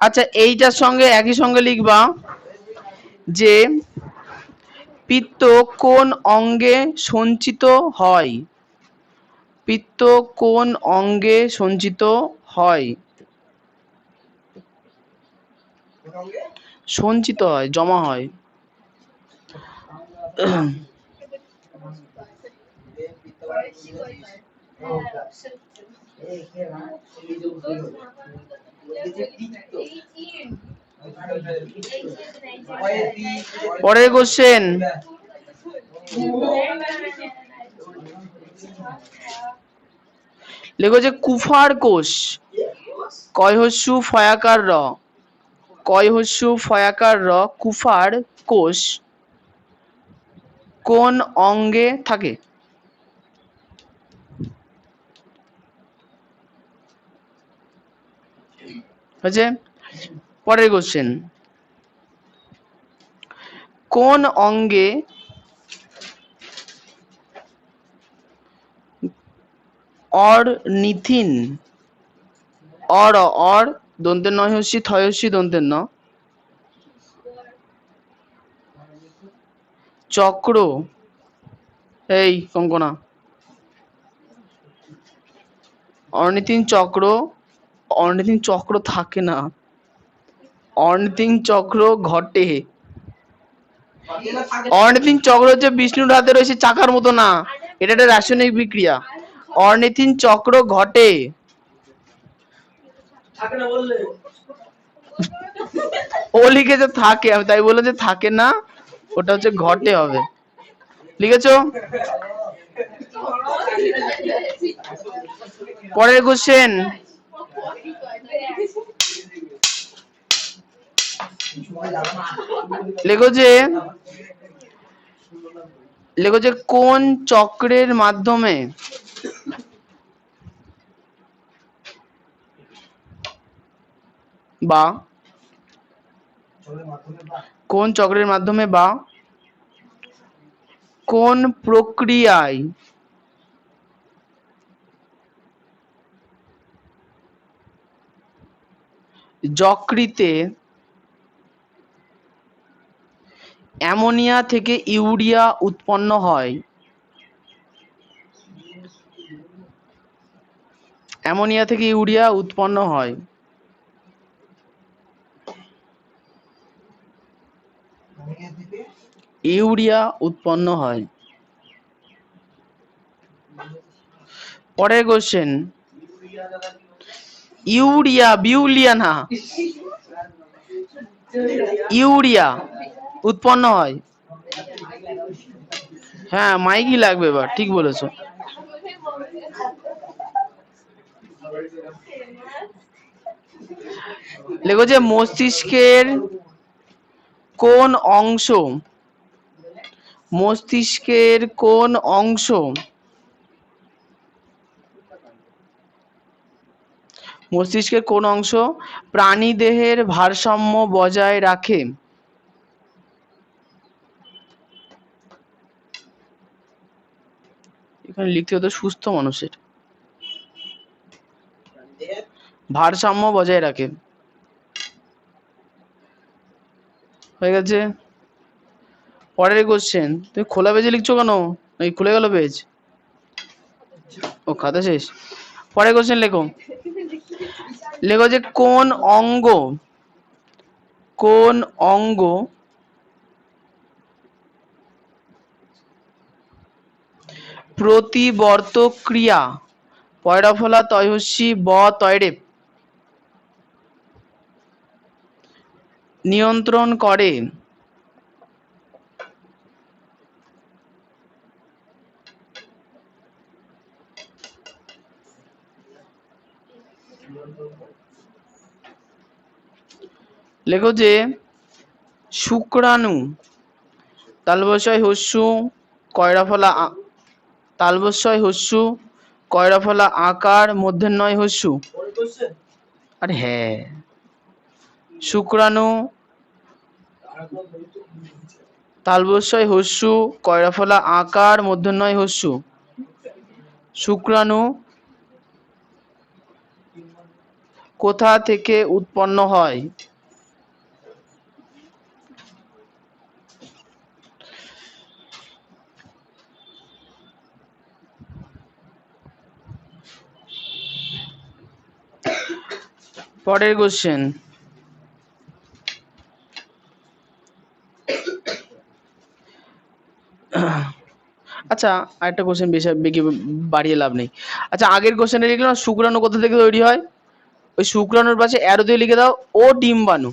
আচ্ছা এইটার সঙ্গে একই সঙ্গে লিখবা যে পিত্ত কোন অঙ্গে সঞ্চিত হয় পিত্ত কোন অঙ্গে সঞ্চিত হয় সঞ্চিত হয় জমা হয় পরের কোশ্চেন লেখো যে কুফার কোষ কয় হস্যু ফয়াকার র কয় হস্যু ফয়াকার র কুফার কোষ কোন অঙ্গে থাকে হয়েছে পরের কোশ্চেন কোন অঙ্গে অর্নিথিন অর দন্তের নয় হস্যি থয় হস্যি দন্তের ন চক্র এই কঙ্কনা অর্নিথিন চক্র থাকে না অর্নিথিন চক্র ঘটে অর্নিথিন চক্র হচ্ছে বিষ্ণুর হাতে রয়েছে চাকার মতো না এটা একটা রাসায়নিক বিক্রিয়া অর্নিথিন চক্র ঘটে ও লিখেছে থাকে আমি তাই বললাম যে থাকে না ওটা হচ্ছে ঘটে হবে লিখেছো পরের কোশ্চেন লেখো যে কোন চক্রের মাধ্যমে বা কোন চক্রের মাধ্যমে বা কোন প্রক্রিয়ায় যকৃতে অ্যামোনিয়া থেকে ইউরিয়া উৎপন্ন হয় অ্যামোনিয়া থেকে ইউরিয়া উৎপন্ন হয় ইউরিয়া উৎপন্ন হয় পরের কোশ্চেন বিউলিয়া না ইউরিয়া উৎপন্ন হয় হ্যাঁ মাইকই লাগবে এবার ঠিক বলেছো লেখো যে মস্তিষ্কের কোন অংশ মস্তিষ্কের কোন অংশ প্রাণীদেহের ভারসাম্য বজায় রাখে এখানে লিখতে হতো সুস্থ মানুষের ভারসাম্য বজায় রাখে হয়ে গেছে পরের কোশ্চেন তুমি খোলা পেজে লিখছো কেন এই খুলে গেল পেজ ও খাতা শেষ পরের কোশ্চেন লেখো যে কোন অঙ্গ প্রতিবর্ত ক্রিয়া পয়রা ফলা তয়হস্যি ব তয়রেপ নিয়ন্ত্রণ করে লেখো যে শুক্রাণু তালবস্যয় হস্যু কয়রা ফলা তালবস্যয় হস্যু কয়রা ফলা আকার মূর্ধন্যয় হস্যু। আরে হ্যাঁ, শুক্রাণু তালবস্যয় হস্যু কয়রা ফলা আকার মূর্ধন্যয় হস্যু। শুক্রাণু কোথা থেকে উৎপন্ন হয়? পরের কোশ্চেন। আচ্ছা, আরেকটা কোশ্চেন বেশি বেশি বাড়িয়ে লাভ নেই। আচ্ছা, আগের কোশ্চেনে লিখলাম শুক্রাণু কোথা থেকে তৈরি হয়, ওই শুক্রাণুর পাশে অ্যারো দিয়ে লিখে দাও ও ডিম্বাণু।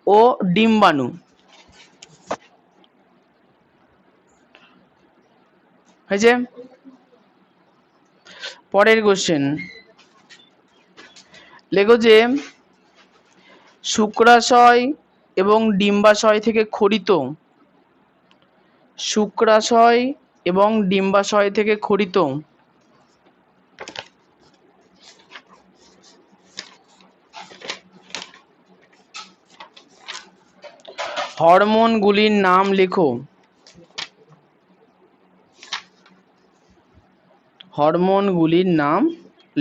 ও ডিম্বাণু। হয়েছে? পরের কোশ্চেন লেখো যে শুক্রাশয় এবং ডিম্বাশয় থেকে খরিত, শুক্রাশয় এবং ডিম্বাশয় থেকে খরিত হরমোনগুলির নাম লেখো। হরমোনগুলির নাম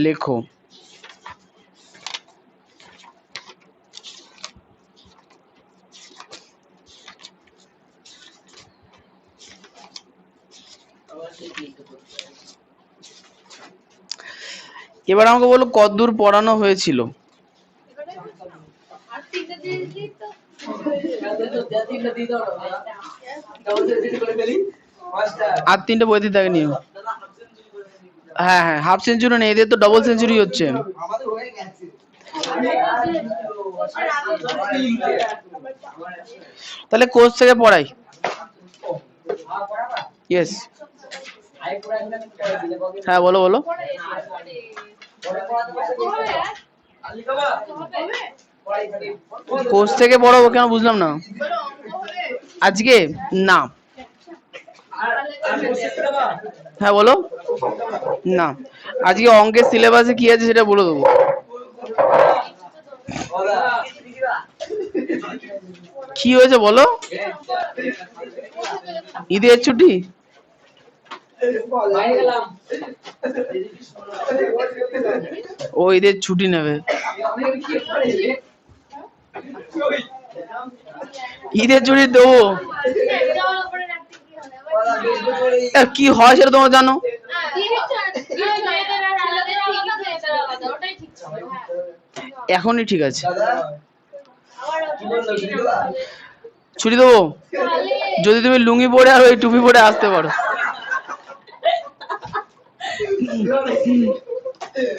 লেখো। এবার আমাকে বলো কতদূর পড়ানো হয়েছিল। আর তিনটে বইতে থাকে নিও। হ্যাঁ হ্যাঁ, হাফ সেঞ্চুরি নেই, এদের তো ডবল সেঞ্চুরি হচ্ছে। তাহলে কোচ থেকে পড়াই। ইয়েস, হ্যাঁ বলো বলো। কোচ থেকে পড়াবো কেন, বুঝলাম না। আজকে না। হ্যাঁ বলো। না, আজকে অঙ্কের সিলেবাসে কি আছে সেটা বলে দেবো। কি হয়েছে বলো? ঈদের ছুটি? ও ঈদের ছুটি নেবে। ঈদের ছুটি দেবো, কি হয় সেটা তোমরা জানো। এখনই ঠিক আছে, ছুটি দেবো যদি তুমি লুঙ্গি পরে আর ওই টুপি পরে আসতে পারো,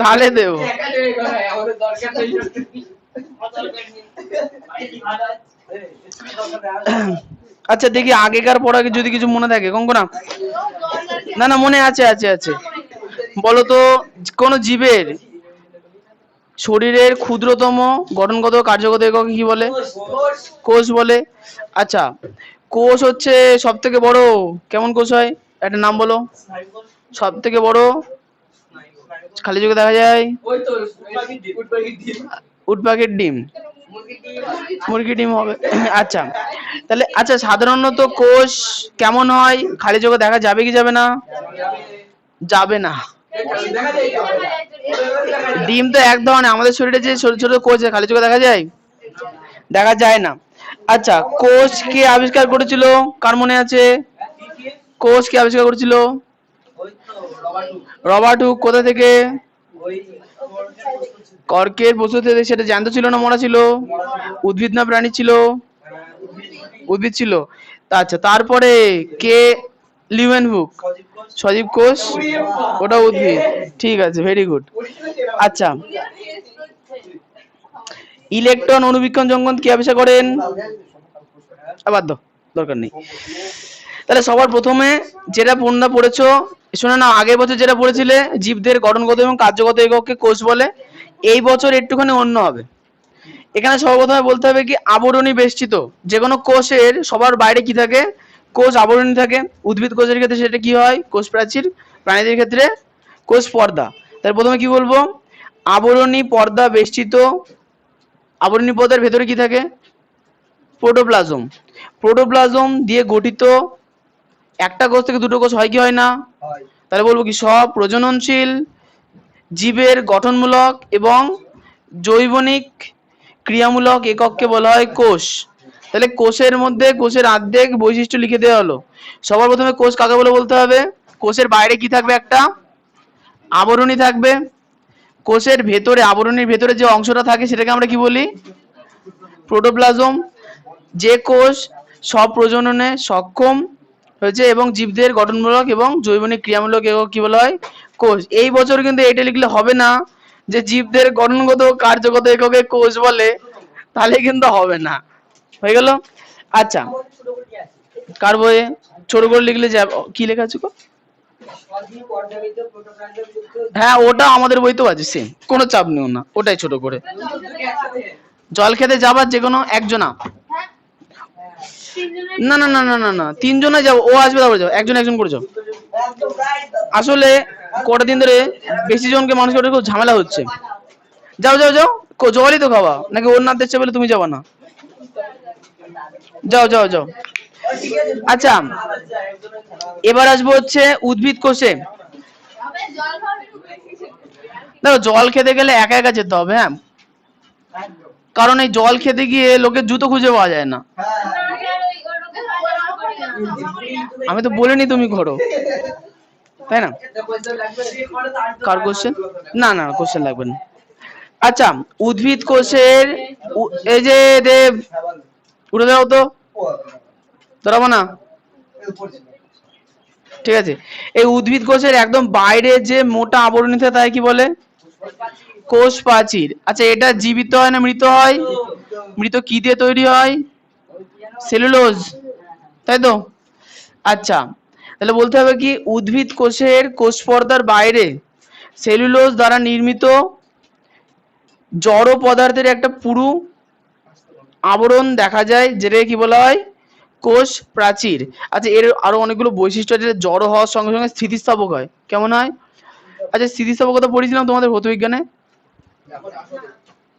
তাহলে দেবো। আচ্ছা দেখি আগেকার পড়া যদি কিছু মনে থাকে। কঙ্কনা, না না মনে আছে আছে আছে। বলো তো কোন জীবের শরীরের ক্ষুদ্রতম গঠনগত কার্যগত একক কি বলে? কোষ বলে। আচ্ছা, কোষ হচ্ছে সব থেকে বড় কেমন কোষ হয়, একটা নাম বলো। সব থেকে বড় খালি চোখে দেখা যায় উট পাখির ডিম, মুরগি ডিম হবে। আচ্ছা তাহলে, আচ্ছা সাধারণত কোষ কেমন হয়, খালি চোখে দেখা যাবে কি যাবে না? যাবে না। ডিম তো এক ধরনের, আমাদের শরীরে যে ছোট ছোট কোষ খালি চোখে দেখা যায়? দেখা যায় না। আচ্ছা, কোষ কে আবিষ্কার করেছিল, কার মনে আছে? কোষ কে আবিষ্কার করেছিল? Robert Hooke. কোথা থেকে? কর্কের বস্তু থেকে। সেটা জ্যান্ত ছিল না মরা ছিল? উদ্ভিদ না প্রাণী ছিল? উদ্ভিদ ছিল। আচ্ছা, তারপরে কে লিউয়েনহুক? সজীব কোষ, ওটা উদ্ভিদ। ঠিক আছে, ভেরি গুড। আচ্ছা, ইলেকট্রন অনুবীক্ষণ যন্ত্র কে আবিষ্কার করেন? বাদ দাও, দরকার নেই। তাহলে সবার প্রথমে যেটা পড়না পড়েছো, শোনো না, আগের বছর যেটা পড়েছিলে জীবদের গঠনগত এবং কার্যগত একককে কোষ বলে, এই বছর একটুখানি অন্য হবে। এখানে সর্বপ্রথমে বলতে হবে কি আবরণী বেষ্টিত, যে কোনো কোষের সবার বাইরে কি থাকে, কোষ আবরণী থাকে। উদ্ভিদ কোষের ক্ষেত্রে সেটা কি হয়, কোষ প্রাচীর। প্রাণীদের ক্ষেত্রে কোষ পর্দা। তাহলে প্রথমে কি বলবো, আবরণী পর্দা বেষ্টিত। আবরণী পর্দার ভেতরে কি থাকে, প্রোটোপ্লাজম। প্রোটোপ্লাজম দিয়ে গঠিত একটা কোষ থেকে দুটো কোষ হয় কি হয় না, তাহলে বলবো কি সব প্রজননশীল জীবের গঠনমূলক এবং জৈবনিক ক্রিয়ামূলক একককে বলা হয় কোষ। তাহলে কোষের মধ্যে কোষের অর্ধেক বৈশিষ্ট্য লিখে দেওয়া হলো। সবার প্রথমে কোষ কাকে বলে বলতে হবে, কোষের বাইরে কি থাকবে, একটা আবরণী থাকবে। কোষের ভেতরে আবরণীর ভেতরে যে অংশটা থাকে সেটাকে আমরা কি বলি, প্রোটোপ্লাজম। যে কোষ সব প্রজননে সক্ষম হয়েছে এবং জীবদের গঠনমূলক এবং জৈবনিক ক্রিয়ামূলক একক কি বলা হয়, কোষ। এই বছর কিন্তু এটা লিখলে হবে না যে জীবদের গঠনগত কার্যগত এককে কোষ বলে, তাহলে কিন্তু হবে না। হয়ে গেল। আচ্ছা, কার বইয়ে ছোট করে লিখলে যাবে, কি লেখা আছে গো? হ্যাঁ, ওটা আমাদের বইতেও আছে সেম, কোনো চাপ নিও না, ওটাই ছোট করে। জল খেতে যাবার যে কোনো একজনা, না না না না না না, তিনজনে যাও, ও আসবে তারপরে যাও, একজন একজন করে যাও। আসলে কটা দিন ধরে বেশি জনকে মানুষকে ওটা খুব ঝামেলা হচ্ছে। যাও যাও যাও, জলই তো খাওয়া, নাকি ওর না দেখছে বলে তুমি যাবা না? যাও যাও যাও। আচ্ছা, এবার আসবো হচ্ছে উদ্ভিদ কোষে। দেখো, জল খেতে গেলে একা একা যেতে হবে, হ্যাঁ, কারণ এই জল খেতে গিয়ে লোকের জুতো খুঁজে পাওয়া যায় না। আমি তো বলিনি তুমি করো, তাই না? কার কোশ্চেন? না না, কোশ্চেন লাগবে না। আচ্ছা, উদ্ভিদ কোষের এই যে দেব, উঠে দাও তো, দাঁড়াবো না, ঠিক আছে। এই উদ্ভিদ কোষের একদম বাইরে যে মোটা আবরণী থাকে তাই কি বলে, কোষ প্রাচীর। আচ্ছা, এটা জীবিত হয় না মৃত হয়? মৃত। কি দিয়ে তৈরি হয়, সেলুলোজ, তাই তো? আচ্ছা, তাহলে বলতে হবে কি উদ্ভিদ কোষের কোষ পর্দার বাইরে সেলুলোজ দ্বারা নির্মিত জড় পদার্থের একটা পুরু আবরণ দেখা যায়, যেটাকে কি বলা হয়, কোষ প্রাচীর। আচ্ছা, এর আরো অনেকগুলো বৈশিষ্ট্য আছে, জড় হওয়ার সঙ্গে সঙ্গে স্থিতিস্থাপক হয়। কেমন হয়? আচ্ছা, স্থিতিস্থাপকতা পড়েছিলাম তোমাদের ভৌত বিজ্ঞানে,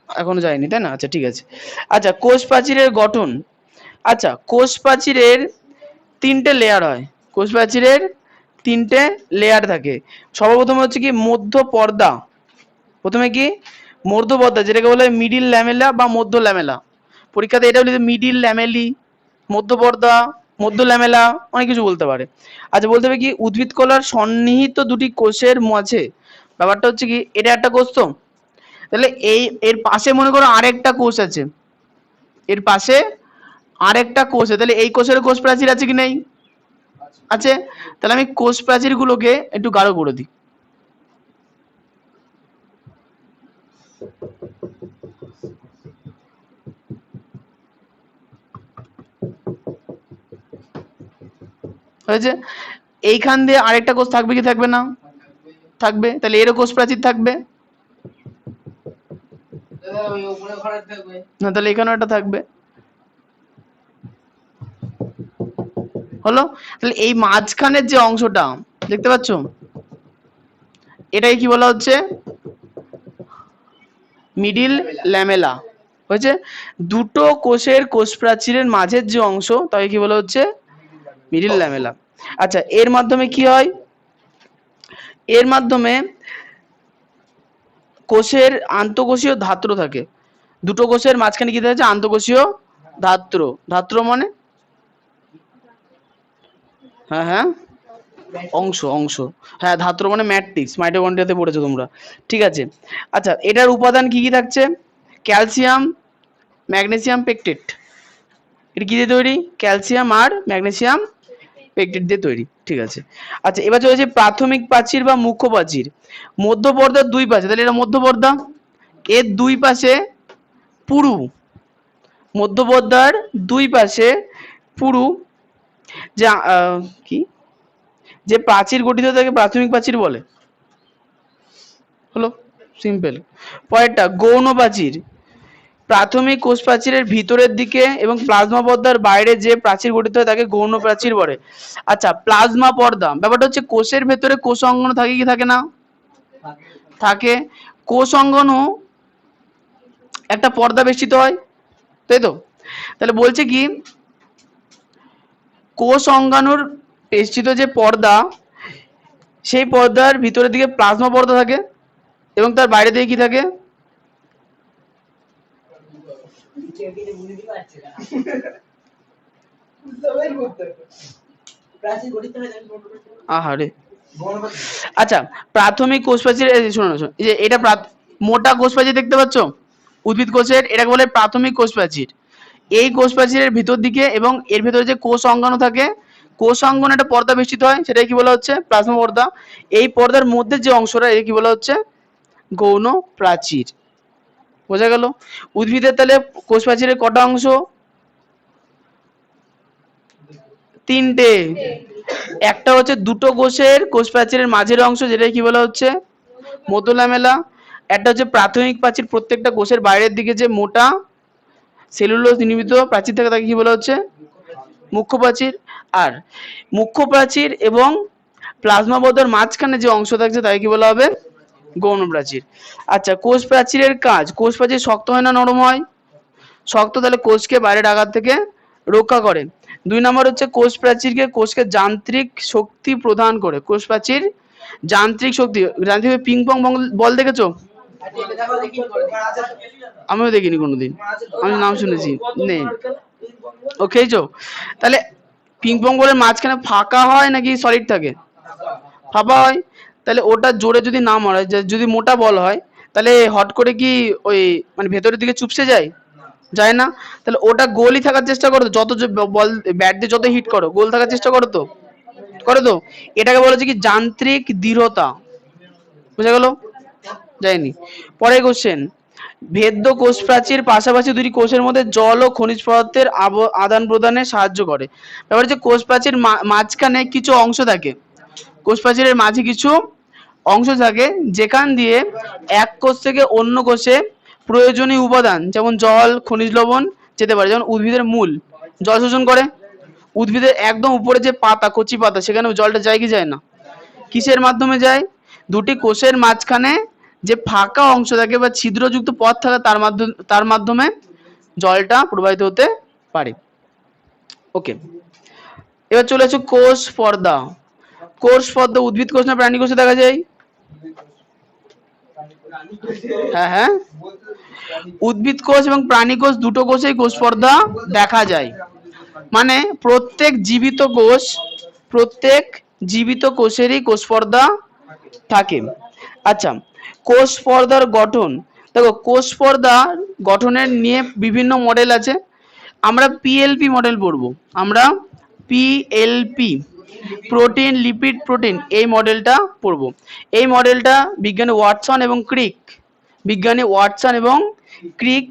এখনো যায়নি তাই না? আচ্ছা, ঠিক আছে। আচ্ছা, কোষ প্রাচীরের গঠন। আচ্ছা, কোষ প্রাচীরের তিনটে লেয়ার হয়। কোষ প্রাচীরের তিনটে লেয়ার থাকে। সর্বপ্রথম হচ্ছে কি মধ্য পর্দা। প্রথমে কি মধ্য পর্দা, যেটাকে বলা হয় মিডিল ল্যামেলা বা মধ্য ল্যামেলা। পরীক্ষাতে এটা বলি মিডিল ল্যামেলি, মধ্য পর্দা, মধ্য ল্যামেলা, অনেক কিছু বলতে পারে। আচ্ছা, বলতে হবে কি উদ্ভিদ কলার সন্নিহিত দুটি কোষের মাঝে, ব্যাপারটা হচ্ছে কি এটা একটা কোষ তো, তাহলে এই এর পাশে মনে করো আরেকটা কোষ আছে, এর পাশে আরেকটা কোষ আছে, তাহলে এই কোষের কোষ প্রাচীর আছে কি নেই? আছে। তাহলে আমি কোষ প্রাচীর গুলোকে একটু গাঢ় করে দিই। হয়েছে? এইখান দিয়ে আরেকটা কোষ থাকবে কি থাকবে না? থাকবে। তাহলে এরও কোষ প্রাচীর থাকবে না, তাহলে এখানেও একটা থাকবে। হলো? তাহলে এই মাঝখানের যে অংশটা দেখতে পাচ্ছ, এটাই কি বলা হচ্ছে, মিডিল ল্যামেলা। হয়েছে? দুটো কোষের কোষ প্রাচীরের মাঝের যে অংশ তাকে কি বলা হচ্ছে, মিডিল ল্যামেলা। আচ্ছা, এর মাধ্যমে কি হয়, এর মাধ্যমে কোষের আন্তঃকোষীয় ধাত্র থাকে। দুটো কোষের মাঝখানে কি থাকে, আন্তঃকোষীয় ধাত্র। ধাত্র মানে, হ্যাঁ হ্যাঁ, অংশ অংশ, হ্যাঁ, ধাত্র মানে ম্যাট্রিক্স, মাইটোকন্ড্রিয়াতে পড়েছো তোমরা, ঠিক আছে। আচ্ছা, এটার উপাদান কি কি থাকছে, ক্যালসিয়াম, ম্যাগনেসিয়াম, পেকটেট। এটা কি দিয়ে তৈরি, ক্যালসিয়াম আর ম্যাগনেসিয়াম পেকটেট দিয়ে তৈরি, ঠিক আছে। আচ্ছা, এবার চলেছে প্রাথমিক প্রাচীর বা মুখ্য প্রাচীর। মধ্য পর্দার দুই পাশে, তাহলে এটা মধ্য পর্দা, এর দুই পাশে পুরু, মধ্য পর্দার দুই পাশে পুরু যে কি, যে প্রাচীর গঠিত তাকে প্রাথমিক প্রাচীর বলে। হলো সিম্পল। পরেরটা গৌণ প্রাচীর। প্রাথমিক কোষ প্রাচীরের ভিতরের দিকে এবং প্লাজমা পর্দার বাইরে যে প্রাচীর গঠিত হয় তাকে গৌণ প্রাচীর বলে। আচ্ছা, প্লাজমা পর্দা ব্যাপারটা হচ্ছে কোষের ভেতরে কোষ অঙ্গন থাকে কি থাকে না? থাকে। কোষ অঙ্গনও একটা পর্দা বেষ্টিত হয়, তাই তো? তাহলে বলছে কি, কোষ অঙ্গাণুর বেষ্টিত যে পর্দা, সেই পর্দার ভিতরের দিকে প্লাজমা পর্দা থাকে এবং তার বাইরে দিকে কি থাকে? আহারে। আচ্ছা, প্রাথমিক কোষ প্রাচীর, শোনো শোনো, এই যে এটা মোটা কোষ প্রাচীর দেখতে পাচ্ছ উদ্ভিদ কোষের, এটাকে বলে প্রাথমিক কোষ প্রাচীর। এই কোষ প্রাচীরের ভিতর দিকে এবং এর ভিতরে যে কোষ অঙ্গাণু থাকে, কোষ অঙ্গনে একটা পর্দা বেষ্টিত হয়, সেটাই কি বলা হচ্ছে? প্লাজমা পর্দা। এই পর্দার মধ্যে যে অংশটা, এর কি বলা হচ্ছে? গৌণ প্রাচীর। বোঝা গেল? উদ্ভিদের তাহলে কোষ প্রাচীরের কটা অংশ? তিনটে। একটা হচ্ছে দুটো কোষের কোষ প্রাচীরের মাঝের অংশ, যেটাই কি বলা হচ্ছে? মধ্য ল্যামেলা। একটা হচ্ছে প্রাথমিক প্রাচীর, প্রত্যেকটা কোষের বাইরের দিকে যে মোটা সেলুলোজ নির্মিত প্রাচীর থাকে তাকে কি বলা হচ্ছে? মুখ্য প্রাচীর। আর মুখ্য প্রাচীর এবং প্লাজমা পর্দার মাঝখানে যে অংশ থাকছে তাকে কি বলা হবে? গৌণ প্রাচীর। আচ্ছা, কোষ প্রাচীরের কাজ, কোষ প্রাচীর শক্ত হয় না নরম হয়? শক্ত, তাহলে কোষকে বাইরের আঘাত থেকে রক্ষা করে। 2 নম্বর হচ্ছে কোষ প্রাচীরকে কোষকে যান্ত্রিক শক্তি প্রদান করে। কোষ প্রাচীর যান্ত্রিক শক্তি, যান্ত্রিক পিং পং বল দেখেছো? আমিও দেখিনি কোনোদিন, আমি নাম শুনেছি, নেই। ও খেয়েছো? তাহলে পিং পং বলের মাঝখানে ফাঁকা হয় নাকি সলিড থাকে? ফাঁপা হয়। তাহলে ওটা জোরে যদি না মারে, যদি মোটা বল হয়, তাহলে হট করে কি ওই মানে ভেতরের দিকে চুপসে যায়? যায় না। তাহলে ওটা গোলই থাকার চেষ্টা করো তো, যত বল ব্যাট দিয়ে যত হিট করো গোল থাকার চেষ্টা করো তো, করে তো। এটাকে বলা হচ্ছে কি যান্ত্রিক দৃঢ়তা। বুঝা গেল? যায়নি। পরের কোশ্চেন, ভেদ্য কোষ প্রাচীর পাশাপাশি দুটি কোষের মধ্যে জল ও খনিজ পদার্থের আদান প্রদানে সাহায্য করে। ব্যাপার হচ্ছে কোষ প্রাচীর মাঝখানে কিছু অংশ থাকে, কোষ প্রাচীরের মাঝে কিছু অংশ থাকে যেখান দিয়ে এক কোষ থেকে অন্য কোষে প্রয়োজনীয় উপাদান যেমন জল, খনিজ লবণ যেতে পারে। যেমন উদ্ভিদের মূল জল শোষণ করে, উদ্ভিদের একদম উপরে যে পাতা, কচি পাতা, সেখানে জলটা যায় কি যায় না? কিসের মাধ্যমে যায়? দুটি কোষের মাঝখানে যে ফাঁকা অংশ থাকে বা ছিদ্রযুক্ত পথ থাকে, তার মাধ্যমে জলটা প্রবাহিত হতে পারে। ওকে, এবার চলে আসো কোষ পর্দা। কোষ পর্দা উদ্ভিদ কোষ না প্রাণী কোষে দেখা যায়? হ্যাঁ হ্যাঁ, উদ্ভিদ কোষ এবং প্রাণী কোষ দুটো কোষেই কোষ পর্দা দেখা যায়। মানে প্রত্যেক জীবিত কোষেরই কোষ পর্দা থাকে। আচ্ছা, কোষ পর্দার গঠন দেখো, কোষ পর্দার গঠনের নিয়ে বিভিন্ন মডেল আছে। আমরা পিএলপি মডেল পড়বো। আমরা পিএলপি, প্রোটিন লিপিড প্রোটিন, এই মডেলটা পড়বো। এই মডেলটা বিজ্ঞানী ওয়াটসন এবং ক্রিক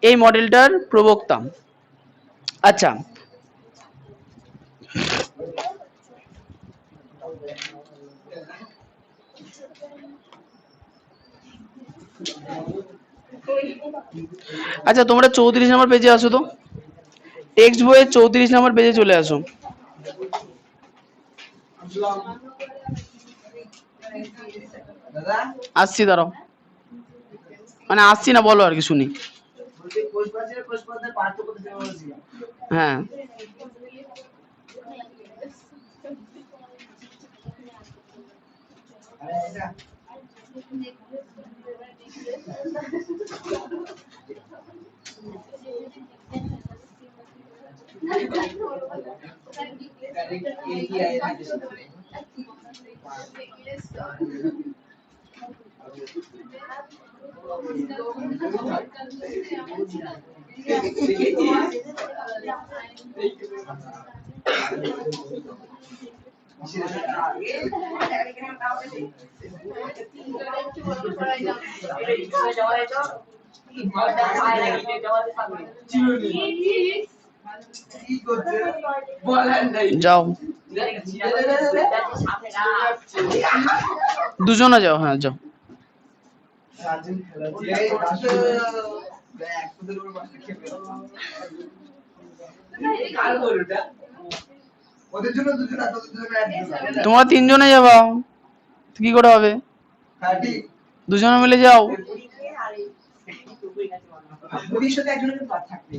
এই মডেলটার প্রবক্তা। আচ্ছা, আচ্ছা তোমরা 34 নম্বর পেজে আসো তো, টেক্সট বইয়ের 34 নম্বর পেজে চলে আসো। আসছি, দাঁড়াও, মানে আসছি না, বলো আর কি শুনি। হ্যাঁ, যাও, দুজনে যাও, হ্যাঁ যাও। তোমরা তিনজনে যাবা, কি করে হবে? দুজনে মিলে যাও। ভবিষ্যতে একজনের থাকবে।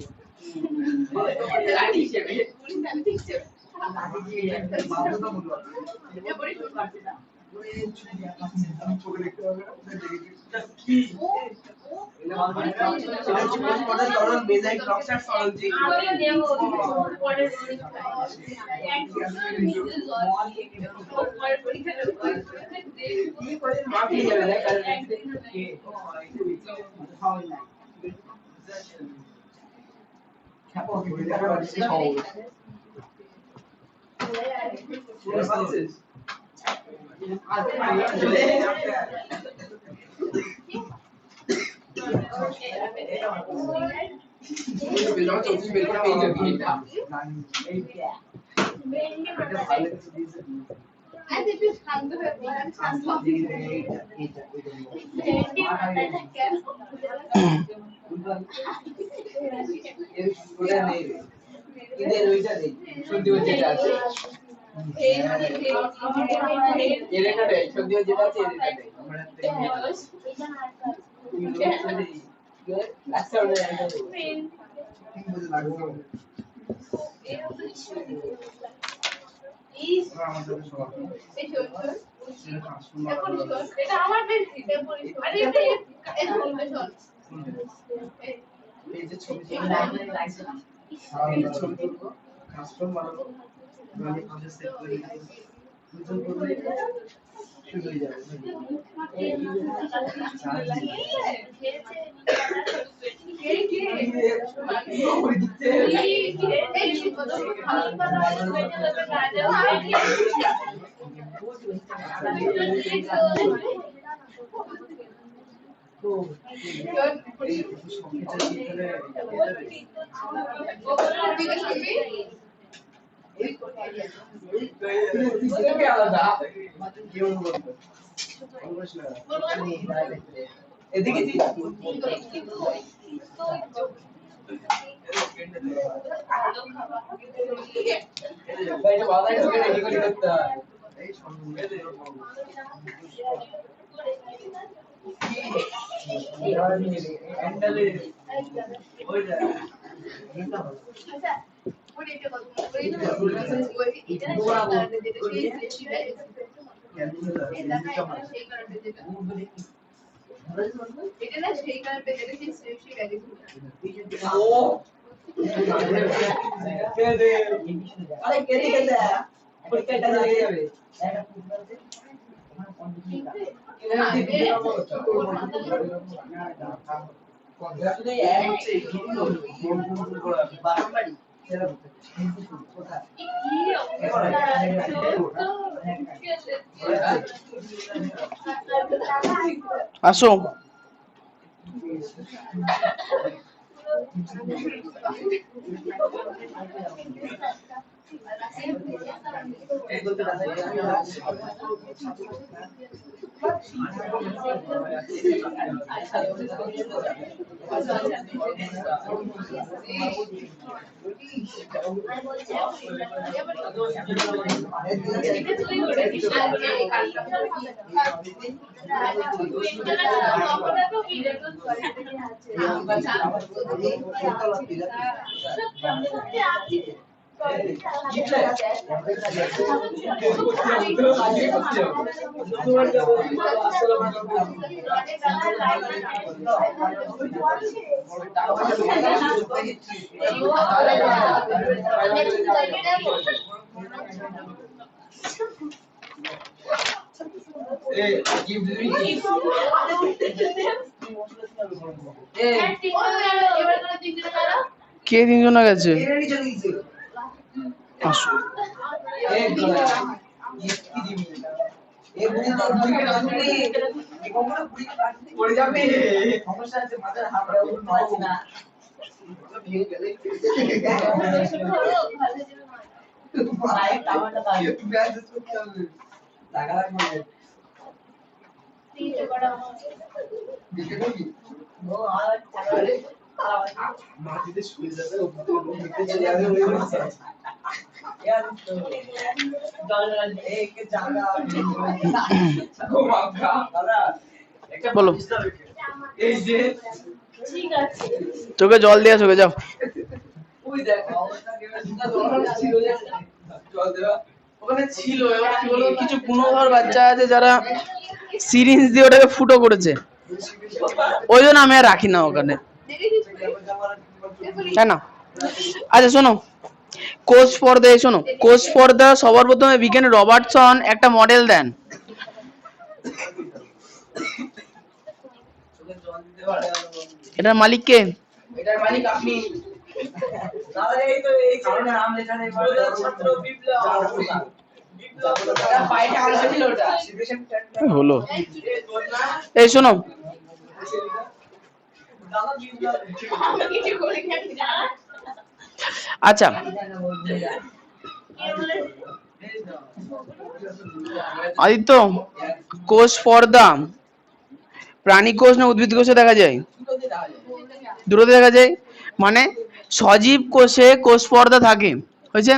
আসো। কে তিনজনে গেছে? আসো। বলো, চোখে জল দিয়ে চোখে যাও। কিছু গুণধর বাচ্চা আছে যারা সিরিঞ্জ দিয়ে ওটাকে ফুটো করেছে, ওই জন্য আমি আর রাখি না ওখানে, তাই না? আচ্ছা শোনো, কোষ পর্দায় শোনো, কোষ পর্দা সবার প্রথমে বিজ্ঞানী রবার্টসন একটা মডেল দেন। এটার মালিক কে? এটার মালিক আপনি। দাদা এই তো এই কারণে নাম লেখা নেই, ছাত্র বিপ্লব। হলো। এই শোনো, আচ্ছা আদিত্য, কোষ পর্দা প্রাণী কোষ না উদ্ভিদ কোষে দেখা যায়? দুটোতে দেখা যায়। মানে সজীব কোষে কোষ পর্দা থাকে, হয়েছে?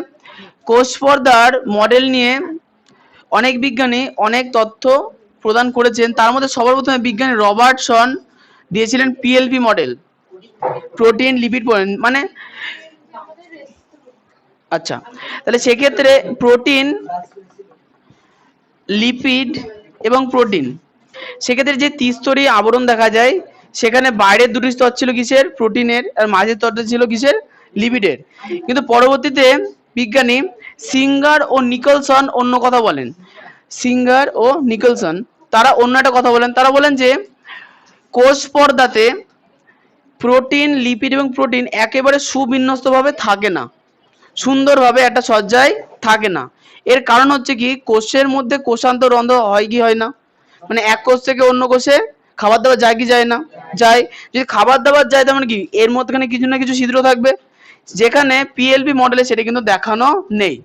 কোষ পর্দার মডেল নিয়ে অনেক বিজ্ঞানী অনেক তথ্য প্রদান করেছেন। তার মধ্যে সবার প্রথমে বিজ্ঞানী রবার্টসন দিয়েছিলেন পিএলপি মডেল, প্রোটিন লিপিড। মানে আচ্ছা, তাহলে সেক্ষেত্রে প্রোটিন, লিপিড এবং প্রোটিন, সেক্ষেত্রে যে ত্রিস্তরীয় আবরণ দেখা যায়, সেখানে বাইরের দুটি স্তর ছিল কিসের? প্রোটিনের, আর মাঝের স্তরটা ছিল কিসের? লিপিডের। কিন্তু পরবর্তীতে বিজ্ঞানী সিঙ্গার ও নিকলসন অন্য কথা বলেন। সিঙ্গার ও নিকলসন তারা অন্য একটা কথা বলেন। তারা বলেন যে কোষ পর্দাতে প্রোটিন, লিপিড এবং প্রোটিন একেবারে সুবিন্যস্তভাবে থাকে না, সুন্দরভাবে একটা সজ্জায় থাকে না। এর কারণ হচ্ছে কি, কোষের মধ্যে কোষান্তর রন্ধ্র হয় কি হয় না? মানে এক কোষ থেকে অন্য কোষে খাবার দাবার যায় কি যায় না? যায়। যদি খাবার দাবার যায়, তার মানে কি এর মধ্যখানে কিছু না কিছু ছিদ্র থাকবে, যেখানে পিএলপি মডেলে সেটা কিন্তু দেখানো নেই।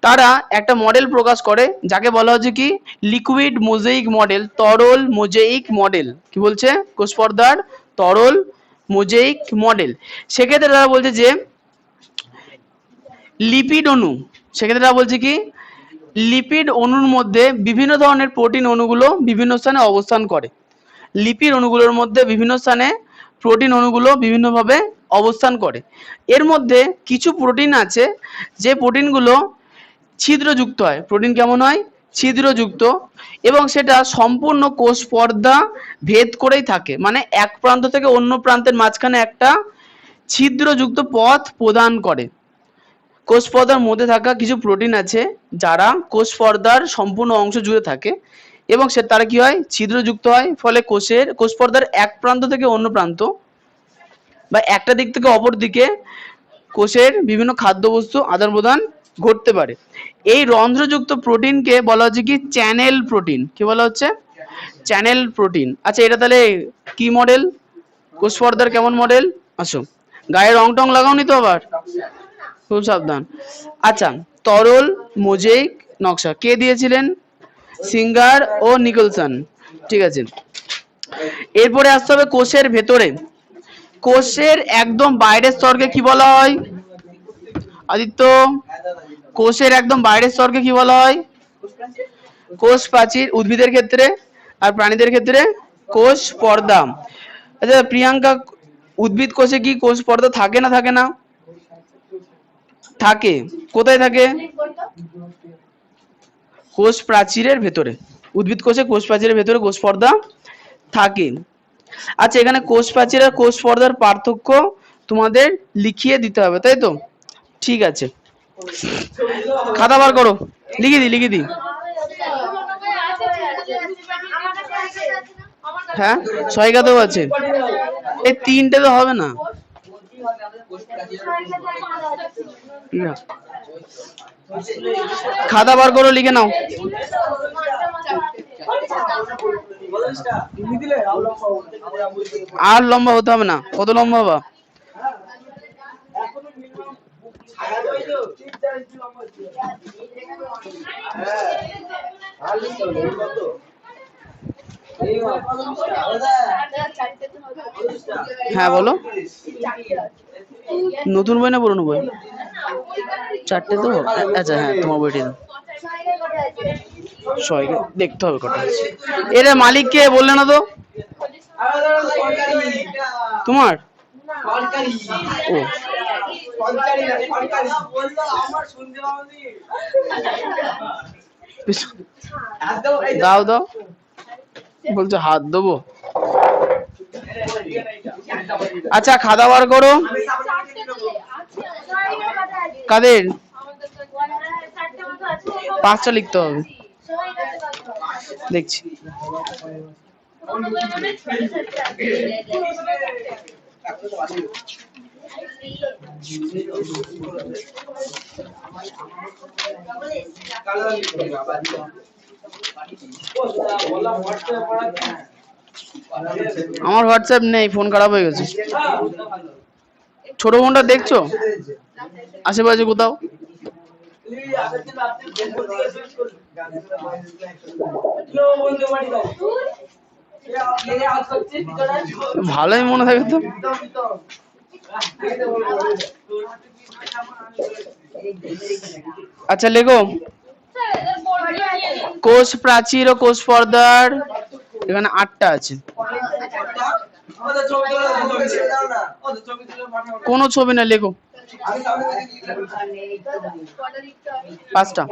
তারা একটা মডেল প্রকাশ করে যাকে বলা হচ্ছে কি লিকুইড মোজাইক মডেল, তরল মোজাইক মডেল। কি বলছে? কোষ পর্দার তরল মোজাইক মডেল। সেক্ষেত্রে তারা বলছে যে লিপিড অণু, সেক্ষেত্রে তারা বলছে কি লিপিড অণুর মধ্যে বিভিন্ন ধরনের প্রোটিন অণুগুলো বিভিন্ন স্থানে অবস্থান করে। লিপিড অণুগুলোর মধ্যে বিভিন্ন স্থানে প্রোটিন অণুগুলো বিভিন্নভাবে অবস্থান করে। এর মধ্যে কিছু প্রোটিন আছে যে প্রোটিনগুলো ছিদ্রযুক্ত হয়। প্রোটিন কেমন হয়? ছিদ্রযুক্ত, এবং সেটা সম্পূর্ণ কোষ পর্দা ভেদ করেই থাকে। মানে এক প্রান্ত থেকে অন্য প্রান্তের মাঝখানে একটা ছিদ্রযুক্ত পথ প্রদান করে। কোষ পর্দার মধ্যে থাকা কিছু প্রোটিন আছে যারা কোষ পর্দার সম্পূর্ণ অংশ জুড়ে থাকে, এবং সে তারা কি হয়? ছিদ্রযুক্ত হয়। ফলে কোষ পর্দার এক প্রান্ত থেকে অন্য প্রান্ত বা একটা দিক থেকে অপর দিকে কোষের বিভিন্ন খাদ্যবস্তু আদান প্রদান ঘটতে পারে। এই রন্ধ্রযুক্ত প্রোটিনকে বলা হচ্ছে কি চ্যানেল প্রোটিন। কি বলা হচ্ছে? Channel protein. আচ্ছা, এটা তাহলে কি মডেল? কোষ পর্দার কেমন মডেল? আসো, গায়ে রং টং লাগাওনি তো আবার? খুব সাবধান। আচ্ছা, তরল মোজাইক নকশা কে দিয়েছিলেন? সিঙ্গার ও নিকলসন। ঠিক আছে, এরপরে আসতে হবে কোষের ভেতরে। কোষের একদম বাইরের স্তরকে কি বলা হয় আদিত্য? কোষের একদম বাইরের স্তরকে কি বলা হয়? কোষ প্রাচীর উদ্ভিদের ক্ষেত্রে, আর প্রাণীদের ক্ষেত্রে কোষ পর্দা। আচ্ছা প্রিয়াঙ্কা, উদ্ভিদ কোষে কি কোষ পর্দা থাকে না থাকে না? থাকে। কোথায় থাকে? কোষ প্রাচীরের ভেতরে। উদ্ভিদ কোষে কোষ প্রাচীরের ভেতরে কোষ পর্দা থাকে। আচ্ছা, এখানে কোষ প্রাচীর আর কোষ পর্দার পার্থক্য তোমাদের লিখিয়ে দিতে হবে, তাই তো? ঠিক আছে, খাতা বার করো, লিখে দি। হ্যাঁ, ছয় খাতাও আছে। এই তিনটে তো হবে না। খাতা বার করো, লিখে নাও। আর লম্বা হতে হবে না। কত লম্বা হবা? হ্যাঁ বলো, নতুন বই না পুরনো বই? চারটে তো, আচ্ছা হ্যাঁ তোমার বইটি দাও। ছয়কে দেখতে হবে কটা আছে। এর মালিককে বললে না তো? তোমার? ও দাও দাও, বলছো হাত দেবো। আচ্ছা খাওয়া দাওয়া করো। কাদের? 5টা লিখতে হবে, দেখছি। আমার হোয়াটসঅ্যাপ নেই, ফোন খারাপ হয়ে গেছে। ছোট বোনটা দেখছো আশেপাশে কোথাও? ভালোই মনে থাকে তো। আচ্ছা লেখো, কোষ প্রাচীর ও কোষ পর্দার এখানে 8টা আছে। কোনো ছবি না, লেখো 5টা।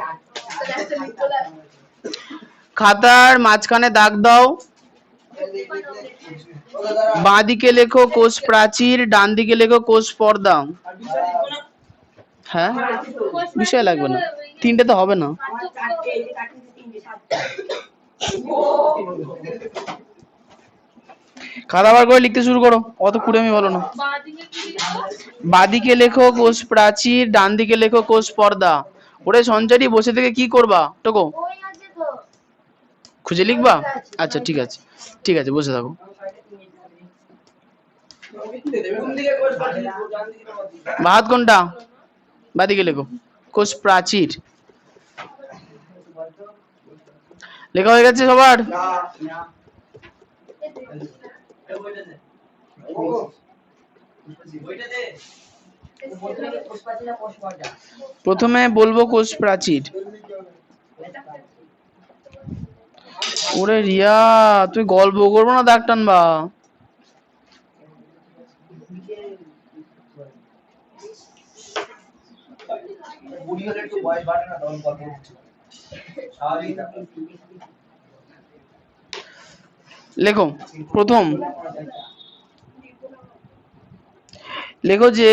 খাতার মাঝখানে দাগ দাও। বাঁ দিকে লেখো কোষ প্রাচীর, ডান দিকে লেখো কোষ পর্দা। হ্যাঁ বিষয় লাগবে না, 3টে তো হবে না। খাতা বার করে লিখতে শুরু করো, অত কুড়েমি বলো না। বাদিকে লেখো কোষ প্রাচীর, ডান দিকে লেখো কোষ পর্দা। ওরে সঞ্চারী বসে থেকে কি করবা টোকো? খুঁজে লিখবা? আচ্ছা ঠিক আছে, ঠিক আছে বসে থাকো। বাহাত কোনটা? বাদিকে লেখো কোষ প্রাচীর। লেখা হয়ে গেছে সবার? প্রথমে বলবো কোষ প্রাচীর। ওরে রিয়া তুই গল্প করবো না দাগ টানবা? লেখো প্রথম, লেখো যে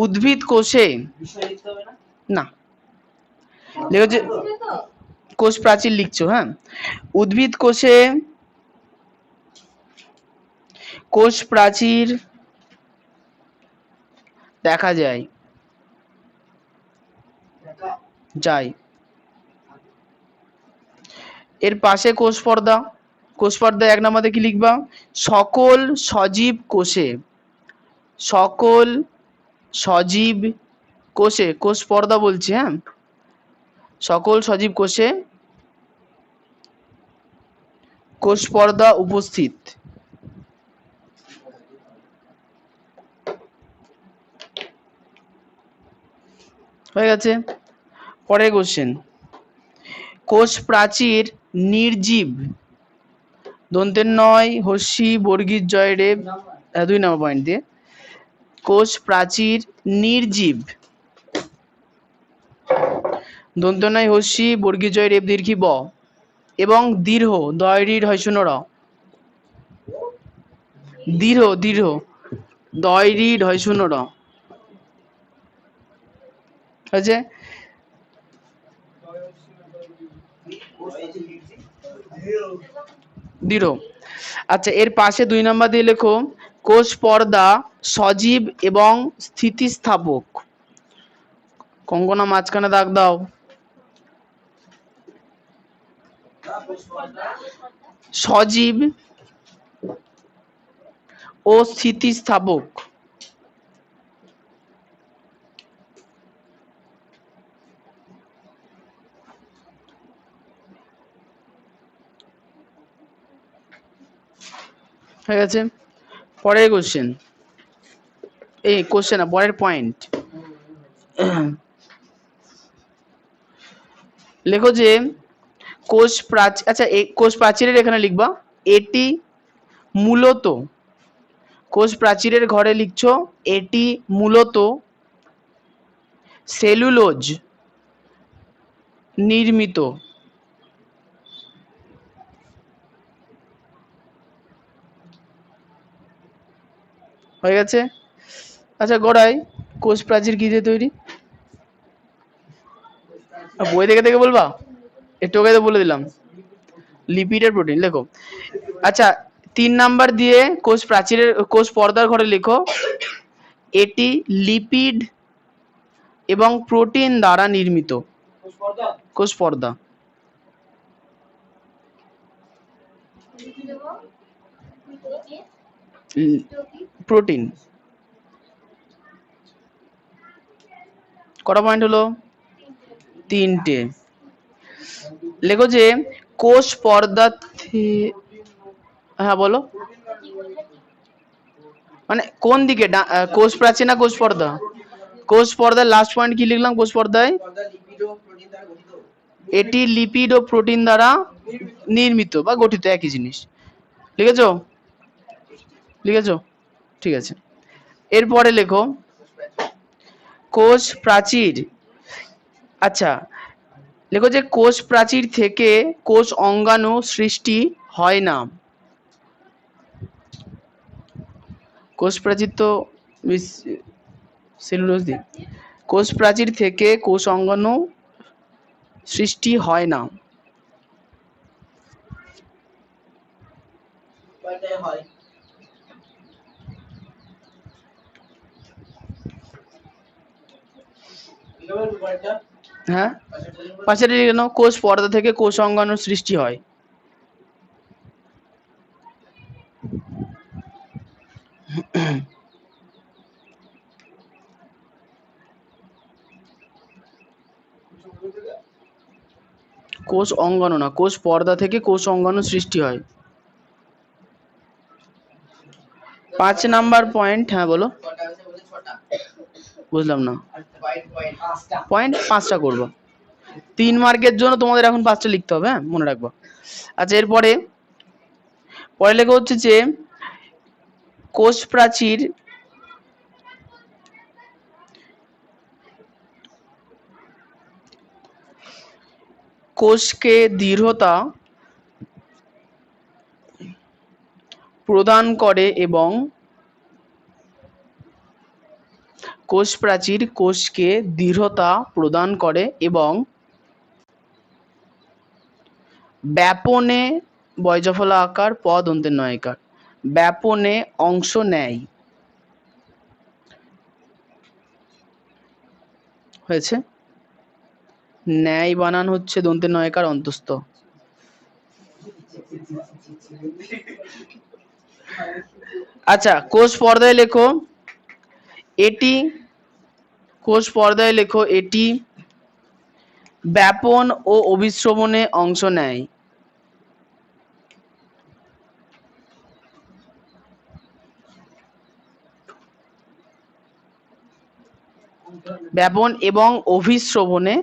উদ্ভিদ কোষে, না লেখো যে কোষ প্রাচীর লিখছো, হ্যাঁ উদ্ভিদ কোষে কোষ প্রাচীর দেখা যায় যায়। এর পাশে কোষ পর্দা, কোষ পর্দা 1 নম্বরে কি লিখবা? সকল সজীব কোষে, সকল সজীব কোষে, কোষ পর্দা বলছি হ্যাঁ, সকল সজীব কোষে কোষ পর্দা উপস্থিত। হয়ে গেছে। পরের কোশ্চেন, কোষ প্রাচীর নির্জীব, দন্তের নয় হস্যি বর্গীর জয় রেব, 2 নম্বর পয়েন্ট দিয়ে কোষ প্রাচীর নির্জীব, দন্ত নয় হস্যি বর্গীর জয় রেব দীর্ঘি ব এবং দীর্ঘ দয়রির হয় শূন্য র, দীর্ঘ দীর্ঘ দয়রির হয় শূন্য র হয়েছে। দৃঢ়। আচ্ছা এর পাশে 2 নম্বর দিয়ে লেখো কোষ পর্দা সজীব এবং স্থিতিস্থাপক। কঙ্কনা মাঝখানে দাগ দাও। সজীব ও স্থিতিস্থাপক। হয়ে গেছে। পরের কোশ্চেন, এই কোশ্চেন না, পরের পয়েন্ট। লেখো যে কোষ প্রাচীর, আচ্ছা এই কোষ প্রাচীরের এখানে লিখবা এটি মূলত, কোষ প্রাচীরের ঘরে লিখছো এটি মূলত সেলুলোজ নির্মিত। হয়ে গেছে। আচ্ছা গোড়াই কোষ প্রাচীর কি দিয়ে তৈরি? বই দেখে দেখে বলবা, একটু আগে তো বলে দিলাম লিপিড আর প্রোটিন। লেখো আচ্ছা 3 নাম্বার দিয়ে কোষ প্রাচীরের, কোষ পর্দার ঘরে লেখো এটি লিপিড এবং প্রোটিন দ্বারা নির্মিত। কোষ পর্দা প্রোটিন। কটা পয়েন্ট হলো? 3টে। লেখো যে কোষ পর্দা, হ্যাঁ বলো, মানে কোন দিকে, কোষ প্রাচীর না কোষ পর্দা? কোষ পর্দার লাস্ট পয়েন্ট কি লিখলাম? কোষ পর্দায় এটি লিপিড ও প্রোটিন দ্বারা নির্মিত বা গঠিত, একই জিনিস। লিখেছো? লিখেছো? ঠিক আছে। এরপরে লেখো কোষ প্রাচীর, আচ্ছা লেখো যে কোষ প্রাচীর থেকে কোষ অঙ্গাণু সৃষ্টি হয় না। কোষ প্রাচীর তো সেলুলোজ দিয়ে, কোষ প্রাচীর থেকে কোষ অঙ্গাণু সৃষ্টি হয় না। হ্যাঁ পাশে লিখে নাও কোষ পর্দা থেকে কোষ অঙ্গাণুর সৃষ্টি হয়। কোষ অঙ্গাণু না, কোষ পর্দা থেকে কোষ অঙ্গাণু সৃষ্টি হয়। 5 নাম্বার পয়েন্ট, হ্যাঁ বলো। বুঝলাম না, পয়েন্ট 5টা করবো। 3 মার্কের জন্য তোমাদের এখন 5টা লিখতে হবে, হ্যাঁ মনে রাখবা। আচ্ছা এরপরে পরে লেখা হচ্ছে যে কোষ প্রাচীর কোষকে দৃঢ়তা প্রদান করে এবং কোষ প্রাচীর কোষকে দৃঢ়তা প্রদান করে এবং ব্যাপনে, বয়জফলা আকার, পদ অন্তের নয়কার, ব্যাপনে অংশ নেয়। হয়েছে। ন্যায় বানান হচ্ছে দন্তের নয়কার অন্তস্থ। আচ্ছা কোষ পর্দায় লেখো এটি, কোষ পর্দায় লেখো এটি ব্যাপন ও অভিস্রবণে অংশ নেয়। ব্যাপন এবং অভিস্রবণে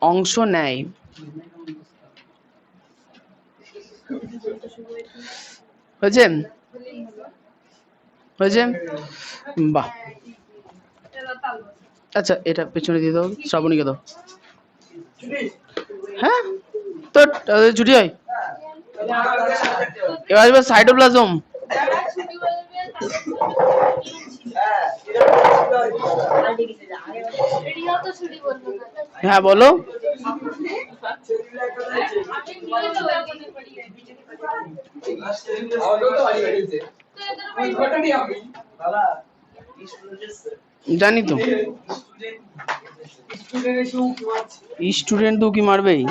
অংশ নেয়। হয়েছে? হয়েছে? বাহ। আচ্ছা এটা পেছনে দিয়ে দাও, শ্রাবণীকে দাও। হ্যাঁ তো ছুটি হয়। এবার আসবে সাইটোপ্লাজম। হ্যাঁ বলো। জানি তো, স্টুডেন্ট তো কি মারবেই।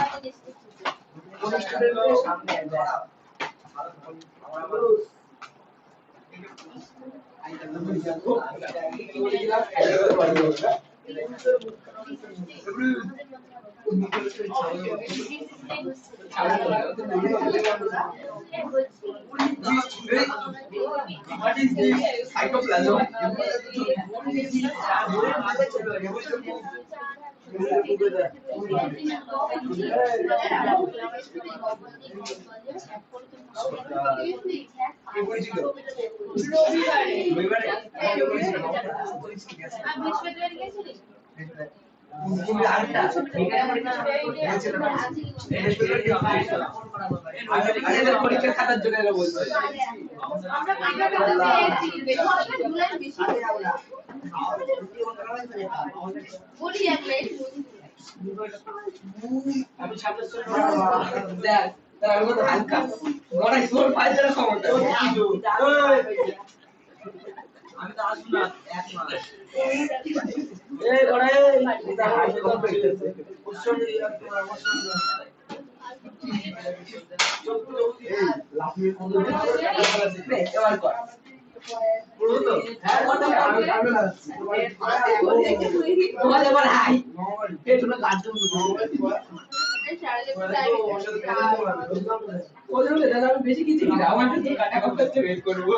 What is this? Cytoplasm. পরীক্ষার খাতার জন্য এরা বলছে আমি ছাত্র দেখ তার আগে তো হালকা গড়াই জোর পাই দেওয়ার ক্ষমতা আমি তো আসব না এক মাস এই গড়াই এটা হাতে কম পেয়েছে কোশ্চেন এই লাফিয়ে কোন এবার কর পুরো তো হ্যাঁ কথা আমি না তোমার এবার হাই পেটুনা কাটতে ওদের দাদা আমি বেশি কিছু না আমার তো কাটা করতে ওয়েট করব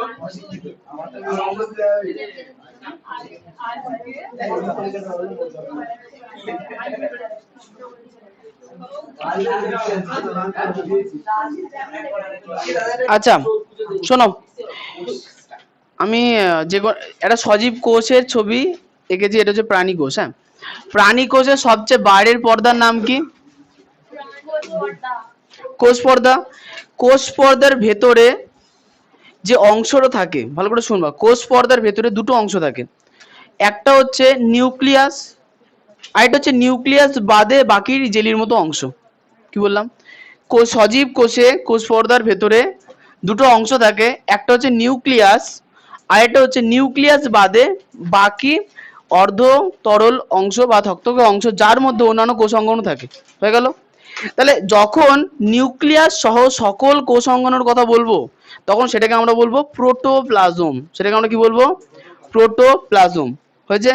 আচ্ছা শোনো, আমি যে একটা সজীব কোষের ছবি এঁকেছি, এটা হচ্ছে প্রাণী কোষ। হ্যাঁ, প্রাণী কোষের সবচেয়ে বাইরের পর্দার নাম কি? কোষ পর্দা। কোষ পর্দার ভেতরে যে অংশটা থাকে, ভালো করে শুনবা, কোষ পর্দার ভেতরে দুটো অংশ থাকে, একটা হচ্ছে নিউক্লিয়াস আর এটা হচ্ছে নিউক্লিয়াস বাদে বাকি জেলির মতো অংশ। কি বললাম? সজীব কোষে কোষ পর্দার ভেতরে দুটো অংশ থাকে, একটা হচ্ছে নিউক্লিয়াস আর একটা হচ্ছে নিউক্লিয়াস বাদে বাকি অর্ধ তরল অংশ বা থকথকে অংশ, যার মধ্যে অন্যান্য কোষ অঙ্গাণু থাকে। হয়ে গেল? তাহলে যখন নিউক্লিয়াস সহ সকল কোষ অঙ্গাণুর কথা বলবো তখন সেটাকে আমরা বলবো প্রোটোপ্লাজম। সেটাকে আমরা কি বলবো? প্রোটোপ্লাজম। হয়েছে?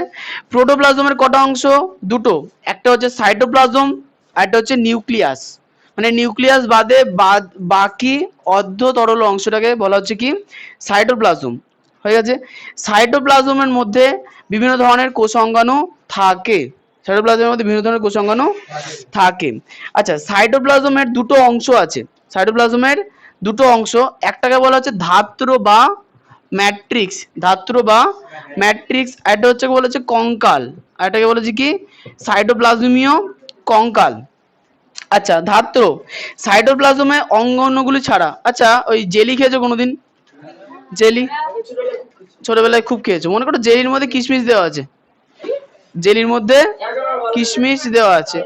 প্রোটোপ্লাজমের কটা অংশ? দুটো, একটা হচ্ছে সাইটোপ্লাজম আর একটা হচ্ছে নিউক্লিয়াস। মানে নিউক্লিয়াস বাদে বাকি অর্ধ তরল অংশটাকে বলা হচ্ছে কি? সাইটোপ্লাজম। হয়ে গেছে? সাইটোপ্লাজমের মধ্যে বিভিন্ন ধরনের কোষ অঙ্গাণু থাকে। সাইটোপ্লাজমের মধ্যে বিভিন্ন ধরনের কোষ অঙ্গাণু থাকে। আচ্ছা, সাইটোপ্লাজমের দুটো অংশ আছে। সাইটোপ্লাজমের দুটো অংশ, একটাকে বলা হচ্ছে ধাত্র বা ম্যাট্রিক্স, ধাত্র বা ম্যাট্রিক্স, এটা হচ্ছে বলা হচ্ছে কঙ্কাল, আর এটাকে বলা হচ্ছে কি? সাইটোপ্লাজমীয় কঙ্কাল। আচ্ছা, ধাত্র সাইটোপ্লাজমে অঙ্গাণুগুলি ছাড়া, আচ্ছা ওই জেলি খেয়েছো কোনোদিন? জেলি ছোটবেলায় খুব খেয়েছো, মনে করো জেলির মধ্যে কিশমিশ দেওয়া আছে, জেলির মধ্যে কিশমিশ দেওয়া আছে,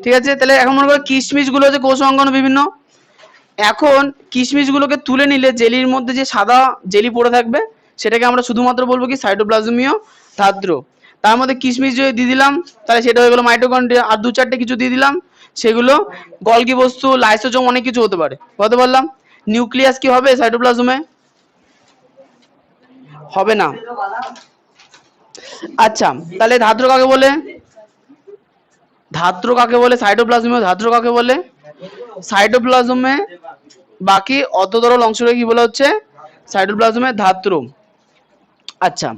ঠিক আছে? তাহলে এখন মনে করো কিশমিশ গুলো হচ্ছে কোষ অঙ্গাণু বিভিন্ন। এখন কিশমিশ গুলোকে তুলে নিলে জেলির মধ্যে যে সাদা জেলি পড়ে থাকবে সেটাকে আমরা শুধুমাত্র বলবো কি? সাইটোপ্লাজমীয় ধাত্র। তার মধ্যে কিশমিশ যদি দিয়ে দিলাম তাহলে সেটা হয়ে গেলো মাইটোকন্ড্রিয়া, আর দু চারটে কিছু দিয়ে দিলাম সেগুলো গলগি বস্তু, লাইসোজোম, অনেক কিছু হতে পারে। বলতে পারলাম? নিউক্লিয়াস কি হবে সাইটোপ্লাজমে? হবে না। আচ্ছা, তাহলে ধাত্র কাকে বলে? ধাত্র কাকে বলে? সাইটোপ্লাজমীয় ধাত্র কাকে বলে? সাইটোপ্লাজমে বাকি অর্ধতরল অংশটাকে কি বলা হচ্ছে? সাইটোপ্লাজমের ধাত্র। আচ্ছা,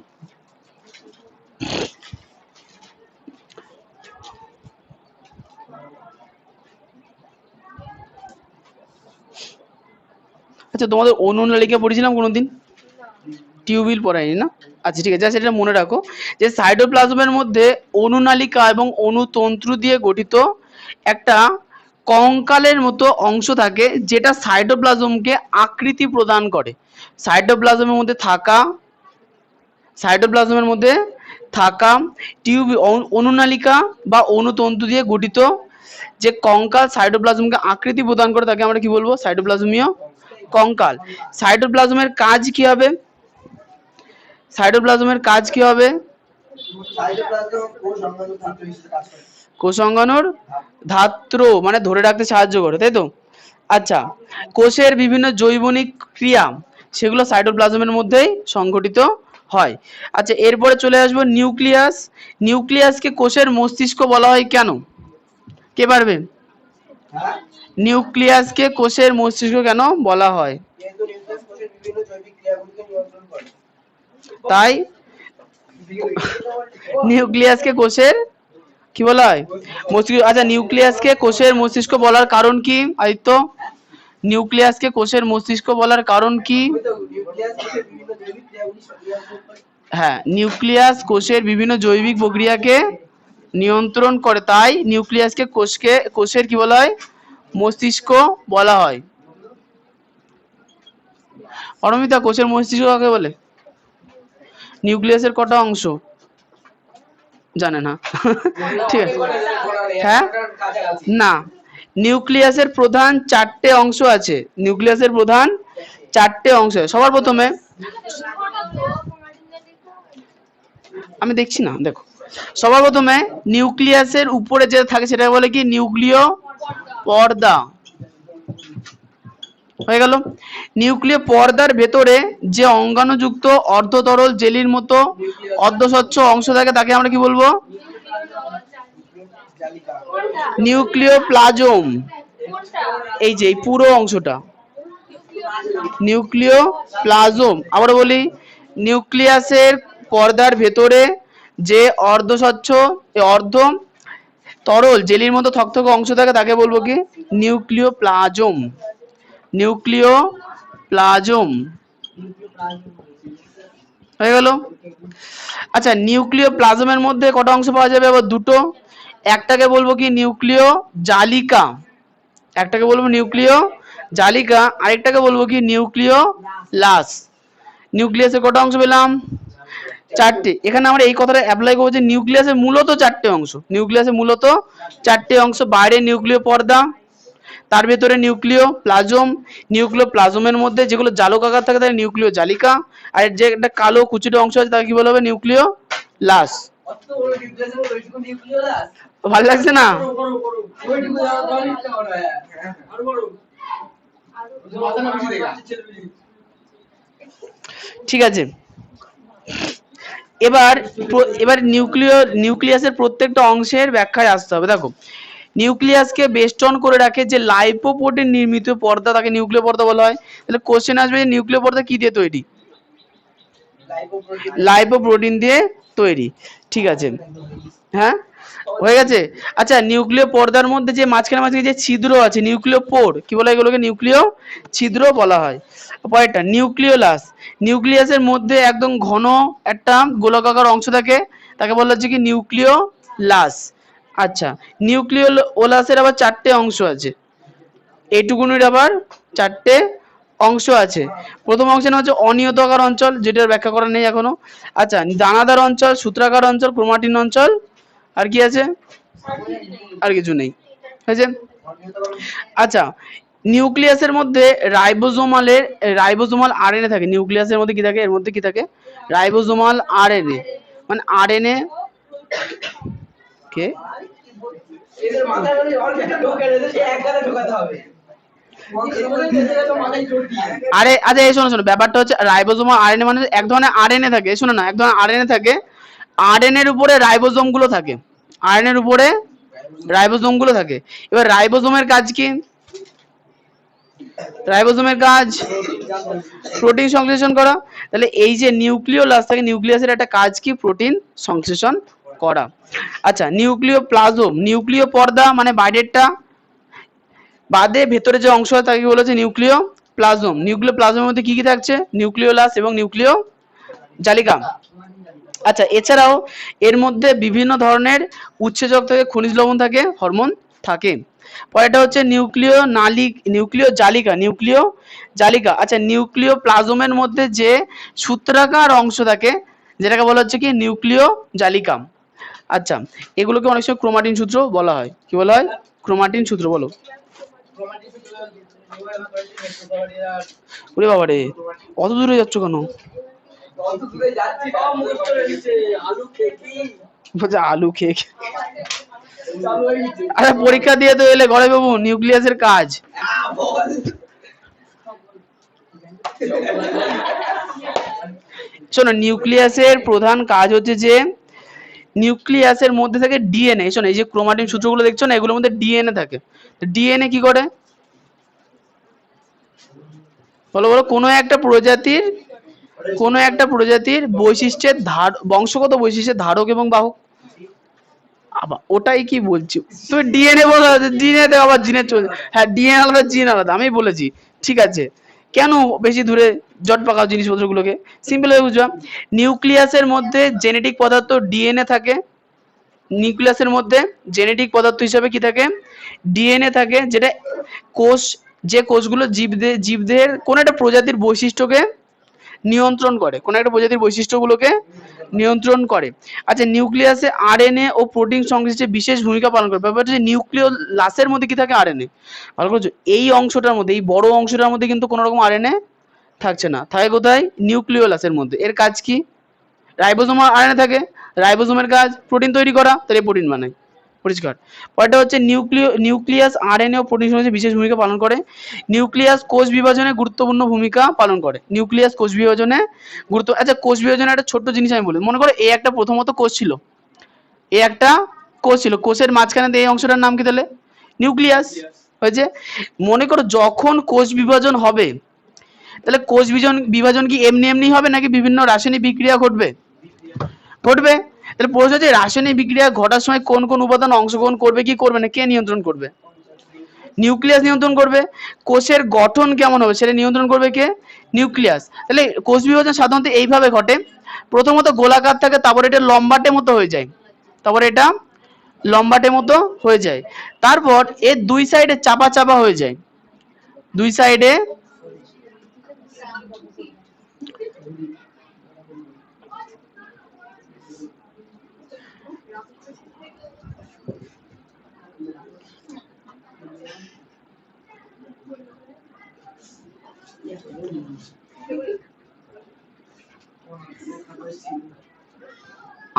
আচ্ছা তোমাদের অনুনালিকা পড়েছিলাম কোনোদিন? টিউবিল পড়ায়নি না? আচ্ছা ঠিক আছে, সেটা মনে রাখো যে সাইটোপ্লাজমের মধ্যে অনুনালিকা এবং অনুতন্ত্র দিয়ে গঠিত একটা কঙ্কালের মতো অংশ থাকে যেটা সাইটোপ্লাজমকে আকৃতি প্রদান করে। সাইটোপ্লাজমের মধ্যে থাকা সাইটোপ্লাজমের মধ্যে থাকা অনুনালিকা বা অনুতন্তু দিয়ে গঠিত যে কঙ্কাল সাইটোপ্লাজমকে আকৃতি প্রদান করে তাকে আমরা কি বলবো? সাইটোপ্লাজমীয় কঙ্কাল। সাইটোপ্লাজমের কাজ কি হবে? সাইটোপ্লাজমের কাজ কি হবে? কোষ অঙ্গাণুর ধাত্র, মানে ধরে রাখতে সাহায্য করে, তাই তো? আচ্ছা, কোষের বিভিন্ন জৈবনিক ক্রিয়া সেগুলো সাইটোপ্লাজমের মধ্যেই সংঘটিত হয়। আচ্ছা, এরপরে চলে আসবো নিউক্লিয়াস। নিউক্লিয়াসকে কোষের মস্তিষ্ক বলা হয় কেন? কে পারবে? হ্যাঁ নিউক্লিয়াসকে কোষের মস্তিষ্ক কেন বলা হয়? কিন্তু নিউক্লিয়াস কোষের বিভিন্ন জৈবিক ক্রিয়াগুলিকে নিয়ন্ত্রণ করে। তাই নিউক্লিয়াসকে কোষের কি বলা হয়? মস্তিষ্ক। আচ্ছা, নিউক্লিয়াসকে কোষের মস্তিষ্ক বলার কারণ কি আদিত্য? নিউক্লিয়াসকে কোষের মস্তিষ্ক বলার কারণ কি? ওই তো নিউক্লিয়াস কোষের বিভিন্ন জৈবিক ক্রিয়াগুলি নিয়ন্ত্রণ করে। হ্যাঁ, নিউক্লিয়াস কোষের বিভিন্ন জৈবিক প্রক্রিয়াকে নিয়ন্ত্রণ করে, তাই নিউক্লিয়াসকে কোষের কি বলা হয়? মস্তিষ্ক বলা হয়। অরমিতা, কোষের মস্তিষ্ক কাকে বলে? নিউক্লিয়াসের কটা অংশ জানে না? ঠিক আছে। হ্যাঁ, না, নিউক্লিয়াসের প্রধান 4টে অংশ আছে। নিউক্লিয়াসের প্রধান 4টে অংশ আছে। সবার প্রথমে আমি দেখছি না, দেখো। সবার প্রথমে নিউক্লিয়াসের উপরে যেটা থাকে সেটা বলে কি? নিউক্লিয় পর্দা। হয়ে গেল। নিউক্লিয় পর্দার ভেতরে যে অঙ্গাণুযুক্ত অর্ধতরল জেলির মতো অর্ধস্বচ্ছ অংশ থাকে তাকে আমরা কি বলবো? নিউক্লিওপ্লাজম। এই যে এই পুরো অংশটা নিউক্লিওপ্লাজম। আবার বলি, নিউক্লিয়াসের পর্দার ভেতরে যে অর্ধস্বচ্ছ অর্ধ তরল জেলির মতো থকথকে অংশ থাকে তাকে বলবো কি? নিউক্লিওপ্লাজম। নিউক্লিওপ্লাজম হয়ে গেল। আচ্ছা, নিউক্লিওপ্লাজমের মধ্যে কটা অংশ পাওয়া যাবে? আবার দুটো। একটাকে বলবো কি? নিউক্লিয় জালিকা। একটাকে বলবো নিউক্লিয় জালিকা, আরেকটাকে বলবো কি? নিউক্লিয় লাস। নিউক্লিয়াসের কটা অংশ পেলাম? 4টে। এখানে আমরা এই কথাটা অ্যাপ্লাই করবো যে নিউক্লিয়াসের মূলত 4টে অংশ। নিউক্লিয়াসের মূলত 4টে অংশ। বাইরে নিউক্লিয় পর্দা, তার ভেতরে নিউক্লিয় প্লাজম, নিউক্লিয় প্লাজমের মধ্যে যেগুলো জালকাকার থাকে তাকে নিউক্লিয় জালিকা, আর যে একটা কালো কুচুটে অংশ আছে তাকে কি বলা হবে? নিউক্লিয় লাস। অত বড় নিউক্লিয়াসের ওইটুকু নিউক্লিয়াস ভালো লাগছে না? ওইটুকু যাওয়ার ইচ্ছা করে। আরো বড় মাথা না বেশি দেখা ঠিক আছে। এবার নিউক্লিয়াসের প্রত্যেকটা অংশের ব্যাখ্যায় আসতে হবে। দেখো, নিউক্লিয়াসকে বেষ্টন করে রাখে যে লাইপোপ্রোটিন নির্মিত পর্দা তাকে নিউক্লিয় পর্দা বলা হয়। তাহলে কোশ্চেন আসবে যে নিউক্লিয় পর্দা কি দিয়ে তৈরি? লাইপোপ্রোটিন দিয়ে তৈরি। ঠিক আছে, হ্যাঁ, হয়ে গেছে। আচ্ছা, নিউক্লিয় পর্দার মধ্যে যে মাঝখানে যে ছিদ্র আছে, নিউক্লিয় পোর, কি বলা হয় এগুলোকে? নিউক্লিয় ছিদ্র বলা হয়। পরেরটা নিউক্লিওলাস। নিউক্লিয়াসের মধ্যে একদম ঘন একটা গোলাকার অংশ থাকে তাকে বলা হচ্ছে কি? নিউক্লিওলাস। আচ্ছা, নিউক্লিওলাসের আবার 4টে অংশ আছে। এইটুকুনির আবার 4টে অংশ আছে। প্রথম অংশের নাম হচ্ছে অনিয়তাকার অঞ্চল, যেটার ব্যাখ্যা করা নেই এখনো। আচ্ছা, দানাদার অঞ্চল, সূত্রাকার অঞ্চল, ক্রোমাটিন অঞ্চল, আর কি আছে? আর কিছু নেই। হয়েছে? আচ্ছা, নিউক্লিয়াসের মধ্যে রাইবোজোমাল আরএনএ থাকে। নিউক্লিয়াসের মধ্যে কি থাকে? এর মধ্যে কি থাকে? রাইবোজোমাল আরএনএ, মানে আরএনএ কে এদের মাথায় মানে অনেকটা ঢোকে না, সে এক গালে ঢোকাতে হবে। আরে আচ্ছা, এই শোনো, ব্যাপারটা হচ্ছে রাইবোজোমাল আরএনএ মানে এক ধরনের আরএনএ থাকে। শোনো না, এক ধরনের আরএনএ থাকে, আরএনএ এর উপরে রাইবোজোম গুলো থাকে। আরএনএ এর উপরে রাইবোজোম গুলো থাকে। এবার রাইবোজোমের কাজ কি? রাইবোজোমের কাজ প্রোটিন সংশ্লেষণ করা। তাহলে এই যে নিউক্লিওলাস থাকে, নিউক্লিয়াসের একটা কাজ কি? প্রোটিন সংশ্লেষণ করা। আচ্ছা, নিউক্লিওপ্লাজম, নিউক্লিয় পর্দা মানে বাইরেরটা, বাদে ভেতরে যে অংশ হয় তাকে বলা হচ্ছে নিউক্লিয় প্লাজম। নিউক্লিয় প্লাজমের মধ্যে কি কি থাকছে? নিউক্লিওলাস এবং নিউক্লিয় জালিকা। আচ্ছা, এছাড়াও এর মধ্যে বিভিন্ন ধরনের উৎসেচক থাকে, খনিজ লবণ থাকে, হরমোন থাকে। পরেরটা হচ্ছে নিউক্লিয় জালিকা। আচ্ছা, নিউক্লিয় প্লাজমের মধ্যে যে সূত্রাকার অংশ থাকে যেটাকে বলা হচ্ছে কি? নিউক্লিয় জালিকা। আচ্ছা, এগুলোকে অনেক সময় ক্রোমাটিন সূত্র বলা হয়। কি বলা হয়? ক্রোমাটিন সূত্র। বলো। ওরে বাবা রে, অত দূরে যাচ্ছ কেন? বলছে আলু খেয়ে আরে পরীক্ষা দিয়ে তো এলে ঘরে বাবু, নিউক্লিয়াসের কাজ। শোনো, নিউক্লিয়াসের প্রধান কাজ হচ্ছে যে নিউক্লিয়াসের মধ্যে থাকে ডিএনএ। শোনো, এই যে ক্রোমাটিন সূত্রগুলো দেখছো না, এগুলোর মধ্যে ডিএনএ থাকে। ডিএনএ কি করে বলো বলো? কোনো একটা প্রজাতির বৈশিষ্ট্যের বংশগত বৈশিষ্ট্যের ধারক এবং বাহক। আবার ওটাই কি বলছি, তুমি ডিএনএ বলো, ডিএনএ তে আবার জিনের চলছে। হ্যাঁ, ডিএনএ আলাদা জিন আলাদা, আমি বলেছি। ঠিক আছে, কেন বেশি দূরে জট পাকাও জিনিসপত্রগুলোকে? সিম্পল ভাবে বুঝবা, নিউক্লিয়াসের মধ্যে জেনেটিক পদার্থ ডিএনএ থাকে। নিউক্লিয়াসের মধ্যে জেনেটিক পদার্থ হিসাবে কি থাকে? ডিএনএ থাকে, যেটা কোষ, যে কোষগুলো জীবদেহের কোন একটা প্রজাতির বৈশিষ্ট্যকে নিয়ন্ত্রণ করে, কোন একটা প্রজাতির বৈশিষ্ট্যগুলোকে নিয়ন্ত্রণ করে। আচ্ছা, নিউক্লিয়াসে আরএনএ ও প্রোটিন সংশ্লিষ্টে বিশেষ ভূমিকা পালন করে। ব্যাপারটা হচ্ছে নিউক্লিওলাসের মধ্যে কি থাকে? আরএনএ। ভালো করেছো, এই অংশটার মধ্যে, এই বড় অংশটার মধ্যে কিন্তু কোনো রকম আরএনএ থাকছে না, থাকে কোথায়? নিউক্লিওলাসের মধ্যে। এর কাজ কি? রাইবোজোমে আরএনএ থাকে, রাইবোজোমের কাজ প্রোটিন তৈরি করা, তাহলে প্রোটিন বানায়। পরিষ্কার। পরেরটা হচ্ছে নিউক্লিয়াস আরএনএ ও প্রোটিন সংশ্লেষে বিশেষ ভূমিকা পালন করে। নিউক্লিয়াস কোষ বিভাজনে গুরুত্বপূর্ণ ভূমিকা পালন করে। নিউক্লিয়াস কোষ বিভাজনে আচ্ছা, কোষ বিভাজনে একটা ছোট্ট জিনিস আমি বলি। মনে করো এই একটা প্রথমত কোষ ছিল, এই একটা কোষ ছিল, কোষের মাঝখানে এই অংশটার নাম কি তাহলে? নিউক্লিয়াস হয়েছে। মনে করো যখন কোষ বিভাজন হবে, তাহলে কোষ বিভাজন কি এমনি এমনি হবে নাকি বিভিন্ন রাসায়নিক বিক্রিয়া ঘটবে? তাহলে প্রশ্ন হচ্ছে রাসায়নিক বিক্রিয়া ঘটার সময় কোন কোন উপাদান অংশগ্রহণ করবে কি করবে না, কে নিয়ন্ত্রণ করবে? নিউক্লিয়াস নিয়ন্ত্রণ করবে। কোষের গঠন কেমন হবে সেটা নিয়ন্ত্রণ করবে কে? নিউক্লিয়াস। তাহলে কোষ বিভাজন সাধারণত এইভাবে ঘটে, প্রথমত গোলাকার থাকে, তারপর এটা লম্বাটে মতো হয়ে যায়, তারপর এর দুই সাইডে চাপা চাপা হয়ে যায়, দুই সাইডে।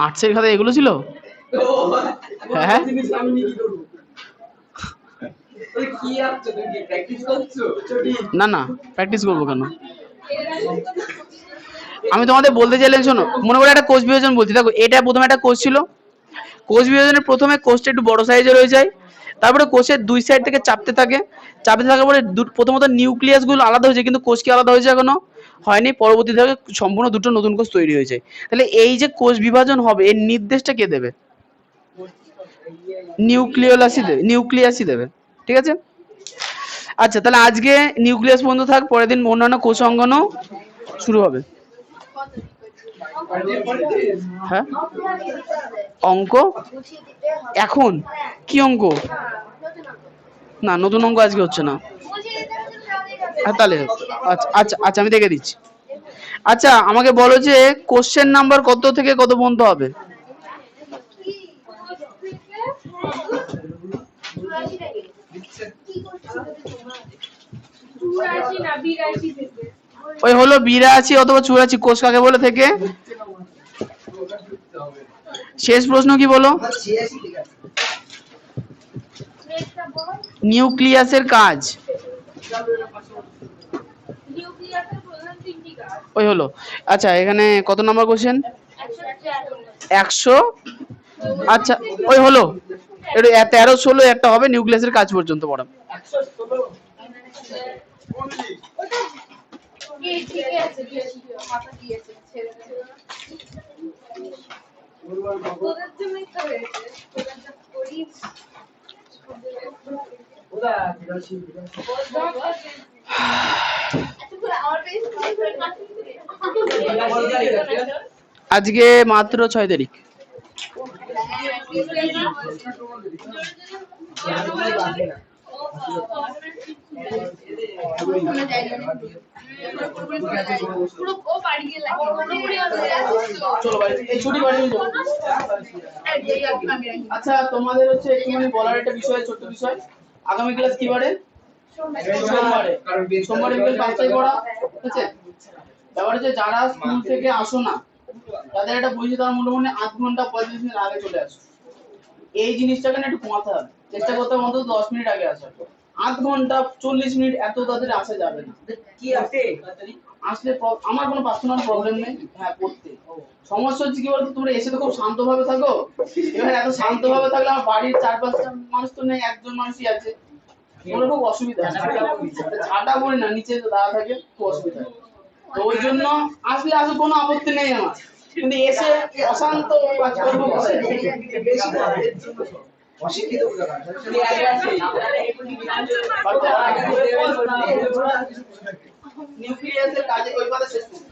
আর্টসের খাতা এগুলো ছিল? হ্যাঁ, না না, প্র্যাকটিস করবো কেন? আমি তোমাদের বলতে চাইলাম, শোনো, মনে করো একটা কোষ বিভাজন বলছি। দেখো, এটা প্রথমে একটা কোষ ছিল, কোষ বিভাজনের প্রথমে কোষটা একটু বড় সাইজের হয়ে যায়, তারপরে কোষের দুই সাইড থেকে চাপতে থাকার পরে প্রথমত নিউক্লিয়াস গুলো আলাদা হয়ে যায়, কিন্তু কোষ কি আলাদা হয়েছে? এখনো হয়নি। পরবর্তীতে সম্পূর্ণ দুটো নতুন কোষ তৈরি হয়ে যায়। তাহলে এই যে কোষ বিভাজন হবে, এর নির্দেশটা কে দেবে? নিউক্লিয়াসই দেবে। ঠিক আছে। আচ্ছা, তাহলে আজকে নিউক্লিয়াস পর্যন্ত থাক, পরের দিন অন্যান্য কোষ অঙ্গনও শুরু হবে। হ্যাঁ, অঙ্ক এখন কি অঙ্ক? না, নতুন অঙ্ক আজকে হচ্ছে না। হ্যাঁ, তাহলে আচ্ছা আচ্ছা আচ্ছা, আমি দেখে দিচ্ছি। আচ্ছা, আমাকে বলো যে কোশ্চেন নাম্বার কত থেকে কত পর্যন্ত হবে? ওই হলো 82 অথবা 84, কোষ কাকে বলে থেকে? শেষ প্রশ্ন কি বলো? নিউক্লিয়াসের কাজ ওই হলো। আচ্ছা, এখানে কত নাম্বার কোশ্চেন? 100। আচ্ছা, ওই হলো, একটু 13 16 একটা হবে, নিউক্লিয়াসের কাজ পর্যন্ত পড়া। আজকে মাত্র 6 তারিখ। আচ্ছা, তোমাদের হচ্ছে একটুখানি বলার একটা বিষয়, ছোট্ট বিষয়। আগামী ক্লাস কি বারে? সোমবারে বিকেল 5টায় পড়া। ঠিক আছে। ব্যাপার হচ্ছে যারা স্কুল থেকে আসো না, তাদের একটা বইতে তার মোটামুটি 8 ঘন্টা 45 মিনিট আগে চলে আসো। এই জিনিসটাকে না একটু কমাতে হবে, চেষ্টা করতে হবে অন্তত 10 মিনিট আগে আসার। 8 ঘন্টা 40 মিনিট এত তাদের আসা যাবে না। কি আছে আসলে আমার কোনো পার্সোনাল প্রবলেম নেই, হ্যাঁ পড়তে। সমস্যা হচ্ছে কি বলতো, তোমরা এসে তো খুব শান্তভাবে থাকো। এবার এত শান্তভাবে থাকলে আমার বাড়ির 4-5টা মানুষ তো নেই, একজন মানুষই আছে, তোমরা খুব অসুবিধা হয়। ঝাঁটা পড়ে না, নিচে দাঁড়া থাকে, খুব অসুবিধা হয়। তো ওই জন্য আসলে কোনো আপত্তি নেই আমার, কিন্তু এসে অশান্ত কাজ করবো কোথায়? অশিক্ষিত নিউক্লিয়াসের কাজে ওই কথা শেষ করবো।